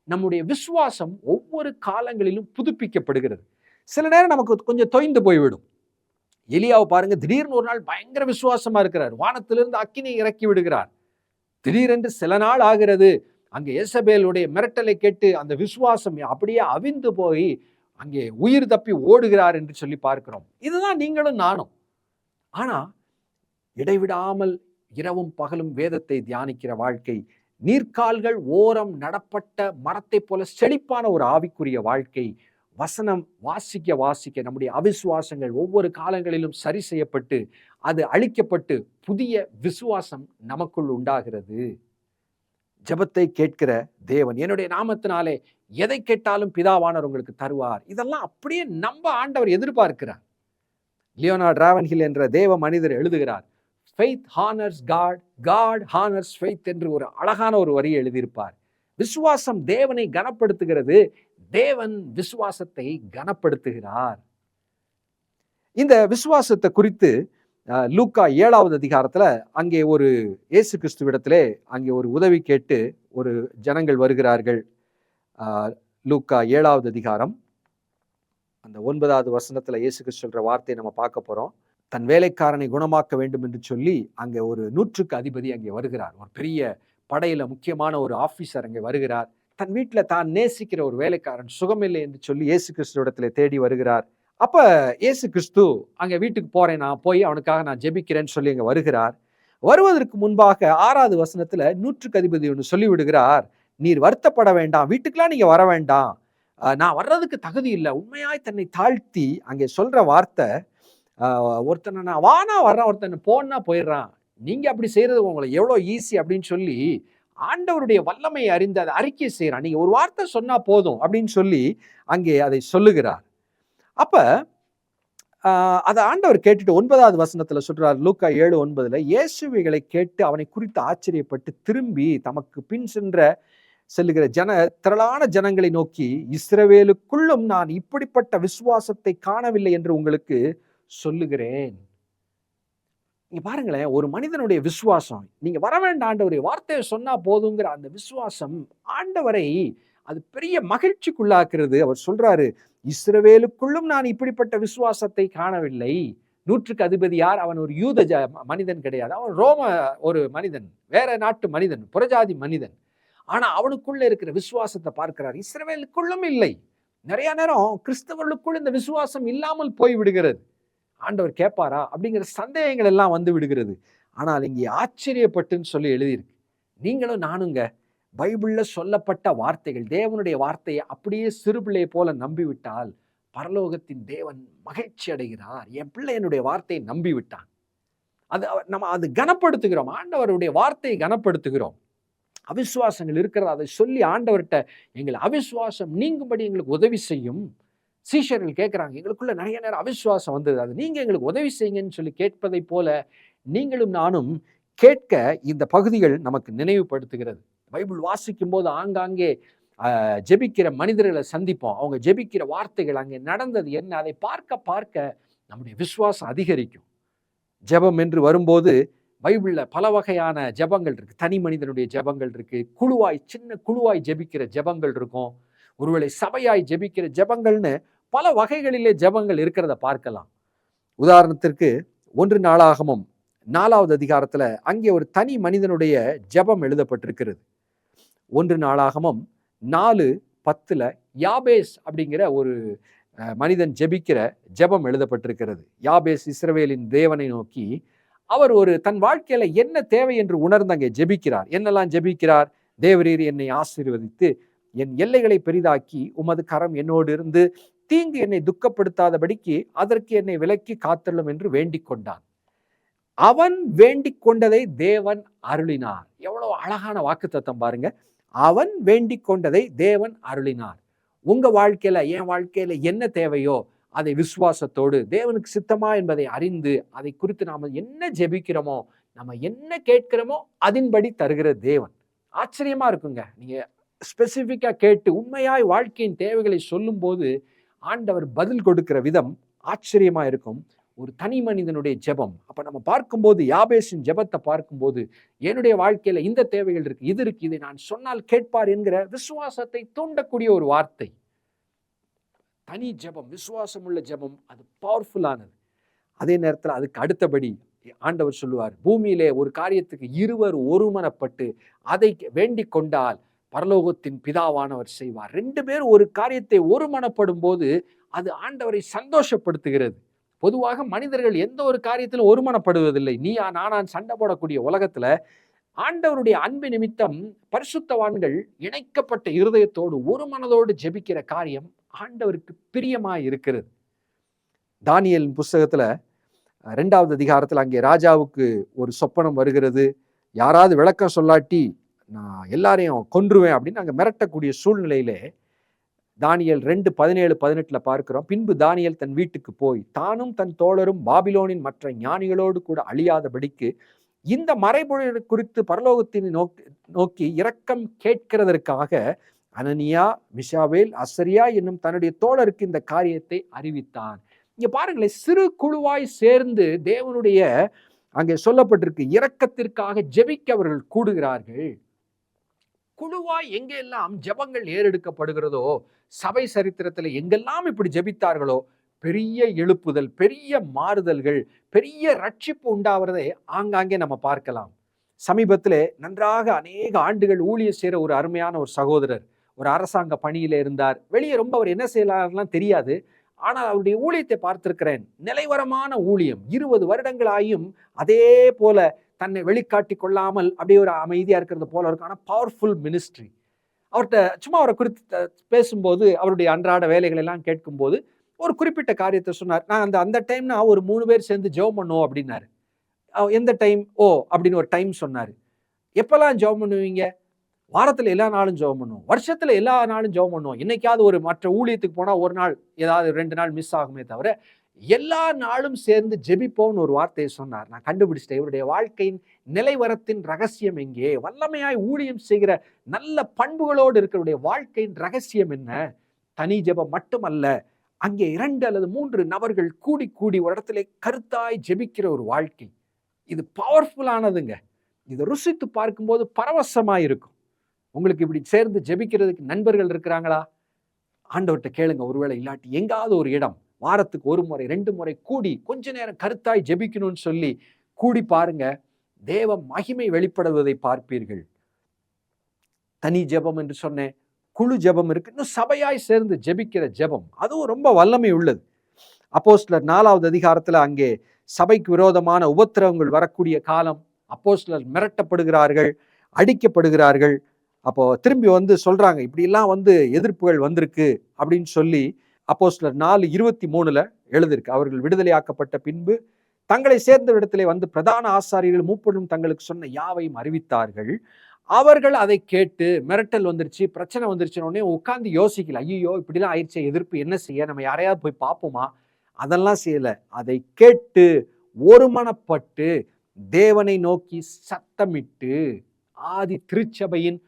நம்முடைய விசுவாசம் ஒவ்வொரு காலங்களிலும் புதுப்பிக்கப்படுகிறது. சில நேரம் நமக்கு கொஞ்சம் தொய்ந்து போய்விடும். எலியாவை பாருங்க, திடீர்னு ஒரு நாள் பயங்கர விசுவாசமா இருக்கிறார், வானத்திலிருந்து அக்கினி இறக்கி விடுகிறார். திடீரென்று சில நாள் ஆகிறது, அங்கே எசபேலுடைய மிரட்டலை கேட்டு அந்த விசுவாசம் அப்படியே அவிந்து போய் அங்கே உயிர் தப்பி ஓடுகிறார் என்று சொல்லி பார்க்கிறோம். இதுதான் நீங்களும் நானும். ஆனா இடைவிடாமல் இரவும் பகலும் வேதத்தை தியானிக்கிற வாழ்க்கை, நீர்க்கால்கள் ஓரம் நடப்பட்ட மரத்தை போல செழிப்பான ஒரு ஆவிக்குரிய வாழ்க்கை, வசனம் வாசிக்க நம்முடைய அவிசுவாசங்கள் ஒவ்வொரு காலங்களிலும் சரி செய்யப்பட்டு அது அழிக்கப்பட்டு புதிய விசுவாசம் நமக்குள் உண்டாகிறது. ஜெபத்தை கேட்கிற தேவன் என்னுடைய நாமத்தினாலே எதை கேட்டாலும் பிதாவானவர் உங்களுக்கு தருவார். இதெல்லாம் அப்படியே நம்ம ஆண்டவர் எதிர்பார்க்கிறார். லியோனார்ட் ராவன்ஹில் என்ற தேவ மனிதர் எழுதுகிறார், faith honours God, God honours faith என்று ஒரு அழகான ஒரு வரியை எழுதியிருப்பார். விசுவாசம் தேவனை கனப்படுத்துகிறது, தேவன் விசுவாசத்தை கனப்படுத்துகிறார். இந்த விசுவாசத்தை குறித்து லூக்கா 7வது அதிகாரத்துல அங்கே ஒரு இயேசு கிறிஸ்துவிடத்திலே அங்கே ஒரு உதவி கேட்டு ஒரு ஜனங்கள் வருகிறார்கள். லூக்கா 7வது அதிகாரம் அந்த 9வது வசனத்துல இயேசு கிறிஸ்து சொல்ற வார்த்தையை நம்ம பார்க்க போறோம். தன் வேலைக்காரனை குணமாக்க வேண்டும் என்று சொல்லி அங்கே ஒரு 100க்கு அதிபதி அங்கே வருகிறார். ஒரு பெரிய படையில முக்கியமான ஒரு ஆபீசர் அங்கே வருகிறார். தன் வீட்டுல தான் நேசிக்கிற ஒரு வேலைக்காரன் சுகமில்லை என்று சொல்லி இயேசு கிறிஸ்துவிடத்துல தேடி வருகிறார். அப்ப இயேசு கிறிஸ்து அங்க வீட்டுக்கு போறேன், நான் போய் அவனுக்காக நான் ஜெபிக்கிறேன்னு சொல்லி அங்க வருகிறார். வருவதற்கு முன்பாக 6வது வசனத்துல 100க்கு அதிபதி ஒன்று சொல்லி விடுகிறார், நீர் வருத்தப்பட வேண்டாம், வீட்டுக்கெல்லாம் நீங்க வர வேண்டாம், நான் வர்றதுக்கு தகுதி இல்லை. உண்மையாய் தன்னை தாழ்த்தி அங்கே சொல்ற வார்த்தை, ஒருத்தனை நான் வானா வர்றேன், ஒருத்தனை போனா போயிடுறான், நீங்க அப்படி செய்யறது உங்களை எவ்வளவு ஈஸி அப்படின்னு சொல்லி ஆண்டவருடைய வல்லமையை அறிந்து அதை அறிக்கை செய்யறான். நீங்க ஒரு வார்த்தை சொன்னா போதும் அப்படின்னு சொல்லி அங்கே அதை சொல்லுகிறார். அப்ப அதை ஆண்டவர் கேட்டுட்டு 9வது வசனத்துல சொல்றார், லூக்கா 7:9, இயேசுவைகளை கேட்டு அவனை குறித்து ஆச்சரியப்பட்டு திரும்பி தமக்கு பின் செல்லுகிற திரளான ஜனங்களை நோக்கி, இஸ்ரவேலுக்குள்ளும் நான் இப்படிப்பட்ட விசுவாசத்தை காணவில்லை என்று உங்களுக்கு சொல்லுகிறேன். நீங்க பாருங்களேன், ஒரு மனிதனுடைய விசுவாசம், நீங்க வர வேண்டாம் ஆண்டவரே, வார்த்தையை சொன்னா போதுங்கிற அந்த விசுவாசம் ஆண்டவரை அது பெரிய மகிழ்ச்சிக்குள்ளாக்குறது. அவர் சொல்றாரு, இஸ்ரவேலுக்குள்ளும் நான் இப்படிப்பட்ட விசுவாசத்தை காணவில்லை. 100க்கு அதிபதி யார்? அவன் ஒரு யூத மனிதன் கிடையாது, அவன் ரோம ஒரு மனிதன், வேற நாட்டு மனிதன், புறஜாதி மனிதன். ஆனா அவனுக்குள்ள இருக்கிற விசுவாசத்தை பார்க்கிறார். இஸ்ரவேலுக்குள்ளும் இல்லை. நிறைய நேரம் கிறிஸ்தவர்களுக்குள் இந்த விசுவாசம் இல்லாமல் போய் விடுகிறது. ஆண்டவர் கேட்பாரா அப்படிங்கிற சந்தேகங்கள் எல்லாம் வந்து விடுகிறது. ஆனால் இங்கே ஆச்சரியப்பட்டுன்னு சொல்லி எழுதியிருக்கு. நீங்களும் நானுங்க பைபிள்ல சொல்லப்பட்ட வார்த்தைகள், தேவனுடைய வார்த்தையை அப்படியே சிறு பிள்ளையை போல நம்பிவிட்டால் பரலோகத்தின் தேவன் மகிழ்ச்சி அடைகிறார். என் பிள்ளை என்னுடைய வார்த்தையை நம்பி விட்டான். அது கனப்படுத்துகிறோம், ஆண்டவருடைய வார்த்தையை கனப்படுத்துகிறோம். அவிசுவாசங்கள் இருக்கிறது, அதை சொல்லி ஆண்டவர்கிட்ட எங்களை அவிசுவாசம் நீங்கும்படி எங்களுக்கு உதவி செய்யும். சீஷர்கள் கேட்குறாங்க, எங்களுக்குள்ள நிறைய நேரம் அவிசுவாசம் வந்தது, அது நீங்க எங்களுக்கு உதவி செய்யுங்கன்னு சொல்லி கேட்பதை போல நீங்களும் நானும் கேட்க இந்த பகுதிகள் நமக்கு நினைவுபடுத்துகிறது. பைபிள் வாசிக்கும் போது ஆங்காங்கே ஜெபிக்கிற மனிதர்களை சந்திப்போம். அவங்க ஜெபிக்கிற வார்த்தைகள், அங்கே நடந்தது என்ன, அதை பார்க்க பார்க்க நம்முடைய விசுவாசம் அதிகரிக்கும். ஜெபம் என்று வரும்போது பைபிள்ல பல வகையான ஜெபங்கள் இருக்கு. தனி மனிதனுடைய ஜெபங்கள் இருக்கு, குழுவாய் சின்ன குழுவாய் ஜெபிக்கிற ஜெபங்கள் இருக்கும், ஒருவேளை சபையாய் ஜெபிக்கிற ஜெபங்கள்னு பல வகைகளிலே ஜெபங்கள் இருக்கிறத பார்க்கலாம். உதாரணத்திற்கு 1 நாளாகமம் 4வது அதிகாரத்துல அங்கே ஒரு தனி மனிதனுடைய ஜெபம் எழுதப்பட்டிருக்கிறது. 1 நாளாகமம் 4:10 யாபேஸ் அப்படிங்கிற ஒரு மனிதன் ஜெபிக்கிற ஜெபம் எழுதப்பட்டிருக்கிறது. யாபேஸ் இஸ்ரவேலின் தேவனை நோக்கி அவர் ஒரு தன் வாழ்க்கையில என்ன தேவை என்று உணர்ந்து அங்கே ஜெபிக்கிறார். என்னெல்லாம் ஜெபிக்கிறார்? தேவரீர் என்னை ஆசீர்வதித்து என் எல்லைகளை பெரிதாக்கி உமது கரம் என்னோடு இருந்து தீங்கு என்னை துக்கப்படுத்தாதபடிக்கு அதற்கு என்னை விலக்கி காத்தள்ளும் என்று வேண்டிக் கொண்டான். அவன் வேண்டிக் கொண்டதை தேவன் அருளினார். எவ்வளவு அழகான வாக்குத்தத்தம் பாருங்க. அவன் வேண்டிக் கொண்டதை தேவன் அருளினார். உங்க வாழ்க்கையில, என் வாழ்க்கையில என்ன தேவையோ அதை விசுவாசத்தோடு தேவனுக்கு சித்தமா என்பதை அறிந்து அதை குறித்து நாம என்ன ஜெபிக்கிறோமோ, நம்ம என்ன கேட்கிறோமோ அதன்படி தருகிற தேவன். ஆச்சரியமா இருக்குங்க. நீங்க ஸ்பெசிபிக்கா கேட்டு உண்மையாய் வாழ்க்கையின் தேவைகளை சொல்லும் போது ஆண்டவர் பதில் கொடுக்கிற விதம் ஆச்சரியமா இருக்கும். ஒரு தனி மனிதனுடைய ஜெபம். அப்ப நம்ம பார்க்கும்போது யாபேசின் ஜெபத்தை பார்க்கும்போது, என்னுடைய வாழ்க்கையில இந்த தேவைகள் இருக்கு, இது இருக்கு, இதை நான் சொன்னால் கேட்பார் என்கிற விசுவாசத்தை தூண்டக்கூடிய ஒரு வார்த்தை. தனி ஜெபம், விசுவாசம் உள்ள ஜெபம், அது பவர்ஃபுல்லானது. அதே நேரத்தில் அதுக்கு அடுத்தபடி ஆண்டவர் சொல்லுவார், பூமியிலே ஒரு காரியத்துக்கு இருவர் ஒருமனப்பட்டு அதை வேண்டிக் கொண்டால் பரலோகத்தின் பிதாவானவர் செய்வார். 2 பேர் ஒரு காரியத்தை ஒருமனப்படும் போது அது ஆண்டவரை சந்தோஷப்படுத்துகிறது. பொதுவாக மனிதர்கள் எந்த ஒரு காரியத்திலும் ஒருமனப்படுவதில்லை. நீயா நானான் சண்டை போடக்கூடிய உலகத்துல ஆண்டவருடைய அன்பு நிமித்தம் பரிசுத்தவான்கள் இணைக்கப்பட்ட இருதயத்தோடு ஒரு மனதோடு ஜெபிக்கிற காரியம் ஆண்டவருக்கு பிரியமாய் இருக்கிறது. தானியேல் புஸ்தகத்துல 2வது அதிகாரத்துல அங்கே ராஜாவுக்கு ஒரு சொப்பனம் வருகிறது. யாராவது விளக்கம் சொல்லாட்டி நான் எல்லாரையும் கொன்றுவேன் அப்படின்னு அங்கே மிரட்டக்கூடிய சூழ்நிலையிலே தானியேல் 2:17-18 பார்க்கிறோம். பின்பு தானியேல் தன் வீட்டுக்கு போய் தானும் தன் தோழரும் பாபிலோனின் மற்ற ஞானிகளோடு கூட அழியாதபடிக்கு இந்த மறைபொருள் குறித்து பரலோகத்தின் நோக்கி இரக்கம் கேட்கிறதற்காக அனனியா, மிஷாவேல், அசரியா என்னும் தன்னுடைய தோழருக்கு இந்த காரியத்தை அறிவித்தான். இங்க பாருங்களேன், சிறு குழுவாய் சேர்ந்து தேவனுடைய அங்கே சொல்லப்பட்டிருக்கு, இரக்கத்திற்காக ஜெபிக்க அவர்கள் கூடுகிறார்கள். குழுவாய் எங்கெல்லாம் ஜெபங்கள் ஏறெடுக்கப்படுகிறதோ, சபை சரித்திரத்தில் எங்கெல்லாம் இப்படி ஜெபித்தார்களோ, பெரிய எழுப்புதல், பெரிய மாறுதல்கள், பெரிய ரட்சிப்பு உண்டாவதை ஆங்காங்கே நம்ம பார்க்கலாம். சமீபத்திலே நன்றாக அநேக ஆண்டுகள் ஊழியம் செய்கிற ஒரு அருமையான ஒரு சகோதரர் ஒரு அரசாங்க பணியில இருந்தார். வெளியே ரொம்ப அவர் என்ன செய்யலாம்லாம் தெரியாது. ஆனால் அவருடைய ஊழியத்தை பார்த்திருக்கிறேன். நிலைவரமான ஊழியம். 20 வருடங்களாயும் அதே போல தன்னை வெளிக்காட்டி கொள்ளாமல் அப்படியே ஒரு அமைதியா இருக்கிறது போல இருக்கும். ஆனால் பவர்ஃபுல் மினிஸ்ட்ரி. அவர்கிட்ட சும்மா அவரை குறித்து பேசும்போது, அவருடைய அன்றாட வேலைகள் எல்லாம் கேட்கும்போது ஒரு குறிப்பிட்ட காரியத்தை சொன்னார். நான் அந்த டைம்னா ஒரு 3 பேர் சேர்ந்து ஜெபம் பண்ணுவோம் அப்படின்னாரு. எந்த டைம்? அப்படின்னு ஒரு டைம் சொன்னாரு. எப்பெல்லாம் ஜெபம் பண்ணுவீங்க? வாரத்துல எல்லா நாளும் ஜெபம் பண்ணுவோம். வருஷத்துல எல்லா நாளும் ஜெபம் பண்ணுவோம். என்னைக்காவது ஒரு மற்ற ஊழியத்துக்கு போனா ஒரு நாள் ஏதாவது 2 நாள் மிஸ் ஆகுமே தவிர எல்லா நாளும் சேர்ந்து ஜெபிப்போம்னு ஒரு வார்த்தையை சொன்னார். நான் கண்டுபிடிச்சிட்டேன். இவருடைய வாழ்க்கையின் நிலைவரத்தின் ரகசியம் எங்கே? வல்லமையாய் ஊழியம் செய்கிற நல்ல பண்புகளோடு இருக்கிறவருடைய வாழ்க்கையின் ரகசியம் என்ன? தனி ஜெபம் மட்டுமல்ல, அங்கே 2 அல்லது 3 நபர்கள் கூடி கூடி ஒரு இடத்துல கருத்தாய் ஜெபிக்கிற ஒரு வாழ்க்கை. இது பவர்ஃபுல்லானதுங்க. இதை ருசித்து பார்க்கும்போது பரவசமாய் இருக்கும். உங்களுக்கு இப்படி சேர்ந்து ஜெபிக்கிறதுக்கு நண்பர்கள் இருக்கிறாங்களா? ஆண்டவர்கிட்ட கேளுங்க. ஒருவேளை இல்லாட்டி எங்காவது ஒரு இடம் வாரத்துக்கு 1 முறை 2 முறை கூடி கொஞ்ச நேரம் கருத்தாய் ஜெபிக்கணும்னு சொல்லி கூடி பாருங்க. தேவ மகிமை வெளிப்படுவதை பார்ப்பீர்கள். தனி ஜெபம் என்று சொன்னேன், குழு ஜெபம் இருக்கு, இன்னும் சபையாய் சேர்ந்து ஜெபிக்கிற ஜெபம், அதுவும் ரொம்ப வல்லமை உள்ளது. அப்போஸ்தலர் 4வது அதிகாரத்துல அங்கே சபைக்கு விரோதமான உபத்திரவங்கள் வரக்கூடிய காலம். அப்போஸ்தலர் மிரட்டப்படுகிறார்கள், அடிக்கப்படுகிறார்கள். அப்போ திரும்பி சொல்றாங்க, இப்படி எல்லாம் எதிர்ப்புகள் வந்திருக்கு அப்படின்னு சொல்லி அப்போஸ்தலர் 4:23 எழுதிருக்கு. அவர்கள் விடுதலையாக்கப்பட்ட பின்பு தங்களை சேர்ந்த இடத்திலே பிரதான ஆசாரியர்கள் மூப்பரும் தங்களுக்கு சொன்ன யாவையும் அறிவித்தார்கள். அவர்கள் அதை கேட்டு மிரட்டல் வந்துருச்சு, பிரச்சனை வந்துருச்சுன்னு உடனே உட்கார்ந்து யோசிக்கல. ஐயோ இப்படிலாம் ஆயிடுச்சு, எதிர்ப்பு என்ன செய்ய, நம்ம யாரையாவது போய் பார்ப்போமா? அதெல்லாம் செய்யல. அதை கேட்டு ஒருமனப்பட்டு தேவனை நோக்கி சத்தமிட்டு, ஆதி திருச்சபையின்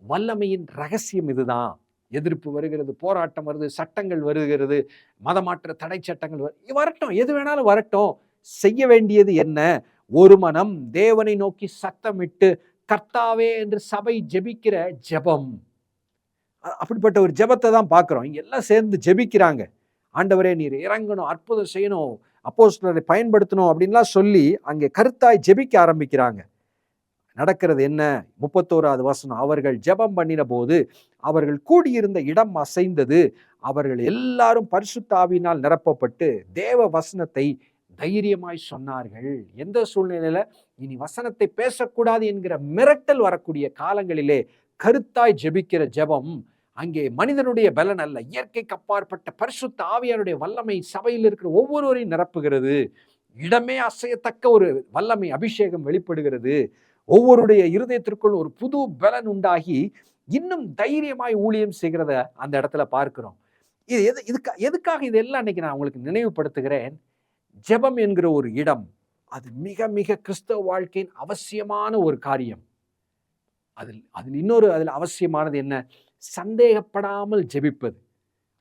வல்லமையின் ரகசியம் இதுதான். எதிர்ப்பு வருகிறது, போராட்டம் வருது, சட்டங்கள் வருகிறது, மதமாற்ற தடை சட்டங்கள் வரட்டும், எது வேணாலும் வரட்டும். செய்ய வேண்டியது என்ன? ஒரு மனம் தேவனை நோக்கி சத்தமிட்டு கர்த்தாவே என்று சபை ஜெபிக்கிற ஜெபம். அப்படிப்பட்ட ஒரு ஜெபத்தை தான் பார்க்கிறோம். இங்க எல்லாம் சேர்ந்து ஜெபிக்கிறாங்க. ஆண்டவரே நீர் இறங்கணும், அற்புதம் செய்யணும், அப்போஸ்தலரை பயன்படுத்தணும் அப்படின்லாம் சொல்லி அங்கே கருத்தாய் ஜெபிக்க ஆரம்பிக்கிறாங்க. நடக்கிறது என்ன? 31வது வசனம். அவர்கள் ஜெபம் பண்ணின போது அவர்கள் கூடியிருந்த இடம் அசைந்தது. அவர்கள் எல்லாரும் பரிசுத்த ஆவியினால் நிரப்பப்பட்டு தேவ வசனத்தை தைரியமாய் சொன்னார்கள். எந்த சூழ்நிலையில இனி வசனத்தை பேசக்கூடாது என்கிற மிரட்டல் வரக்கூடிய காலங்களிலே கருத்தாய் ஜெபிக்கிற ஜெபம் அங்கே மனிதனுடைய பலன் அல்ல, இயற்கைக்கு அப்பாற்பட்ட பரிசுத்த ஆவியானுடைய வல்லமை சபையில் இருக்கிற ஒவ்வொருவரையும் நிரப்புகிறது. இடமே அசையத்தக்க ஒரு வல்லமை அபிஷேகம் வெளிப்படுகிறது. ஒவ்வொருடைய இருதயத்திற்குள் ஒரு புது பலன் உண்டாகி இன்னும் தைரியமாய் ஊழியம் செய்கிறத அந்த இடத்துல பார்க்கிறோம். இது எதுக்காக இதெல்லாம் இன்னைக்கு நான் உங்களுக்கு நினைவுபடுத்துகிறேன். ஜெபம் என்கிற ஒரு இடம், அது மிக மிக கிறிஸ்தவ வாழ்க்கையின் அவசியமான ஒரு காரியம். அதில் இன்னொரு அவசியமானது என்ன? சந்தேகப்படாமல் ஜெபிப்பது.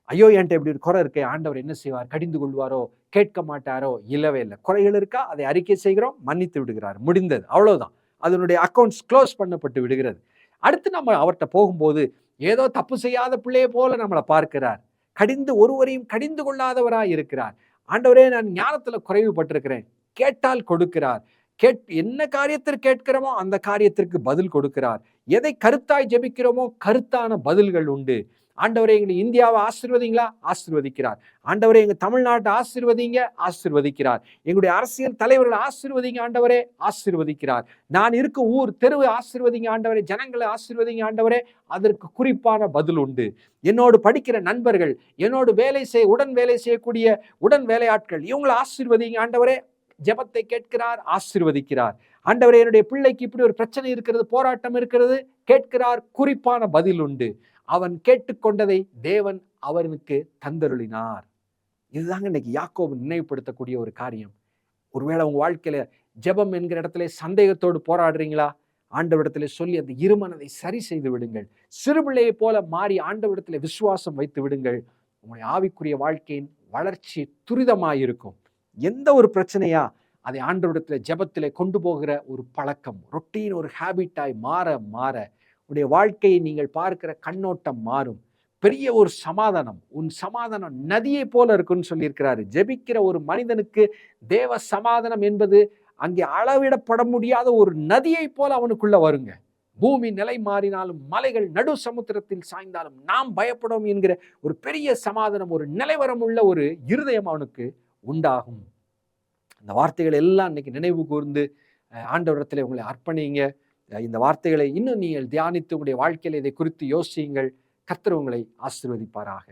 ஐயோ என்கிட்ட இப்படி ஒரு குறை இருக்கே, ஆண்டவர் என்ன செய்வார்? கடிந்து கொள்வாரோ? கேட்க மாட்டாரோ? இல்லவே இல்லை. குறைகள் இருக்கா, அதை அறிக்கை செய்கிறோம், மன்னித்து விடுகிறார், முடிந்தது, அவ்வளவுதான். அதனுடைய அக்கௌண்ட்ஸ் க்ளோஸ் பண்ணப்பட்டு விடுகிறது. அடுத்து நம்ம அவர்கிட்ட போகும்போது ஏதோ தப்பு செய்யாத பிள்ளையை போல நம்மளை பார்க்கிறார். ஒருவரையும் கடிந்து கொள்ளாதவராய் இருக்கிறார். ஆண்டவரே நான் ஞானத்துல குறைவுபட்டிருக்கிறேன், கேட்டால் கொடுக்கிறார். என்ன காரியத்திற்கு கேட்கிறோமோ அந்த காரியத்திற்கு பதில் கொடுக்கிறார். எதை கருத்தாய் ஜெபிக்கிறோமோ கருத்தான பதில்கள் உண்டு. ஆண்டவரே எங்களை இந்தியாவை ஆசீர்வதிங்களா? ஆசீர்வதிக்கிறார். ஆண்டவரே எங்க தமிழ்நாட்டை ஆசீர்வதிங்க, ஆசீர்வதிக்கிறார். எங்களுடைய அரசியல் தலைவர்களை ஆசீர்வதிங்க ஆண்டவரே, ஆசீர்வதிக்கிறார். நான் இருக்கும் ஊர் தெருவை ஆசீர்வதிங்க ஆண்டவரே, ஜனங்களை ஆசீர்வதிங்க ஆண்டவரே, அதற்கு குறிப்பான பதில் உண்டு. என்னோடு படிக்கிற நண்பர்கள், என்னோடு உடன் வேலை செய்யக்கூடிய உடன் வேலையாட்கள், இவங்களை ஆசீர்வதிங்க ஆண்டவரே, ஜெபத்தை கேட்கிறார், ஆசீர்வதிக்கிறார். ஆண்டவரே என்னுடைய பிள்ளைக்கு இப்படி ஒரு பிரச்சனை இருக்கிறது, போராட்டம் இருக்கிறது, கேட்கிறார், குறிப்பான பதில் உண்டு. அவன் கேட்டுக்கொண்டதை தேவன் அவனுக்கு தந்தருளினார். இதுதாங்க இன்னைக்கு யாக்கோபு நினைவுபடுத்தக்கூடிய ஒரு காரியம். ஒருவேளை உங்க வாழ்க்கையில ஜெபம் என்கிற இடத்துல சந்தேகத்தோடு போராடுறீங்களா? ஆண்டவரிடத்துல சொல்லி அந்த இருமனதை சரி செய்து விடுங்கள். சிறுபிள்ளையை போல மாறி ஆண்டவரிடத்துல விசுவாசம் வைத்து விடுங்கள். உங்களுடைய ஆவிக்குரிய வாழ்க்கையின் வளர்ச்சி துரிதமாயிருக்கும். எந்த ஒரு பிரச்சனையா அதை ஆண்டவரிடத்துல ஜெபத்திலே கொண்டு போகிற ஒரு பழக்கம், ரொட்டீன், ஒரு ஹேபிட்டாய் மாற மாற உடைய வாழ்க்கையை நீங்கள் பார்க்கிற கண்ணோட்டம் மாறும். பெரிய ஒரு சமாதானம், உன் சமாதானம் நதியை போல இருக்குன்னு சொல்லியிருக்கிறாரு. ஜெபிக்கிற ஒரு மனிதனுக்கு தேவ சமாதானம் என்பது அங்கே அளவிடப்பட முடியாத ஒரு நதியை போல அவனுக்குள்ள வருங்க. பூமி நிலை மாறினாலும் மலைகள் நடு சமுத்திரத்தில் சாய்ந்தாலும் நாம் பயப்படும் என்கிற ஒரு பெரிய சமாதானம், ஒரு நிலைவரம் உள்ள ஒரு இருதயம் அவனுக்கு உண்டாகும். இந்த வார்த்தைகள் எல்லாம் இன்னைக்கு நினைவு கூர்ந்து ஆண்டவரிடத்திலே உங்களை அர்ப்பணிங்க. இந்த வார்த்தைகளை இன்னும் நீங்கள் தியானித்து உங்களுடைய வாழ்க்கையில் இதை குறித்து யோசியுங்கள். கர்த்தர் உங்களை ஆசீர்வதிப்பாராக.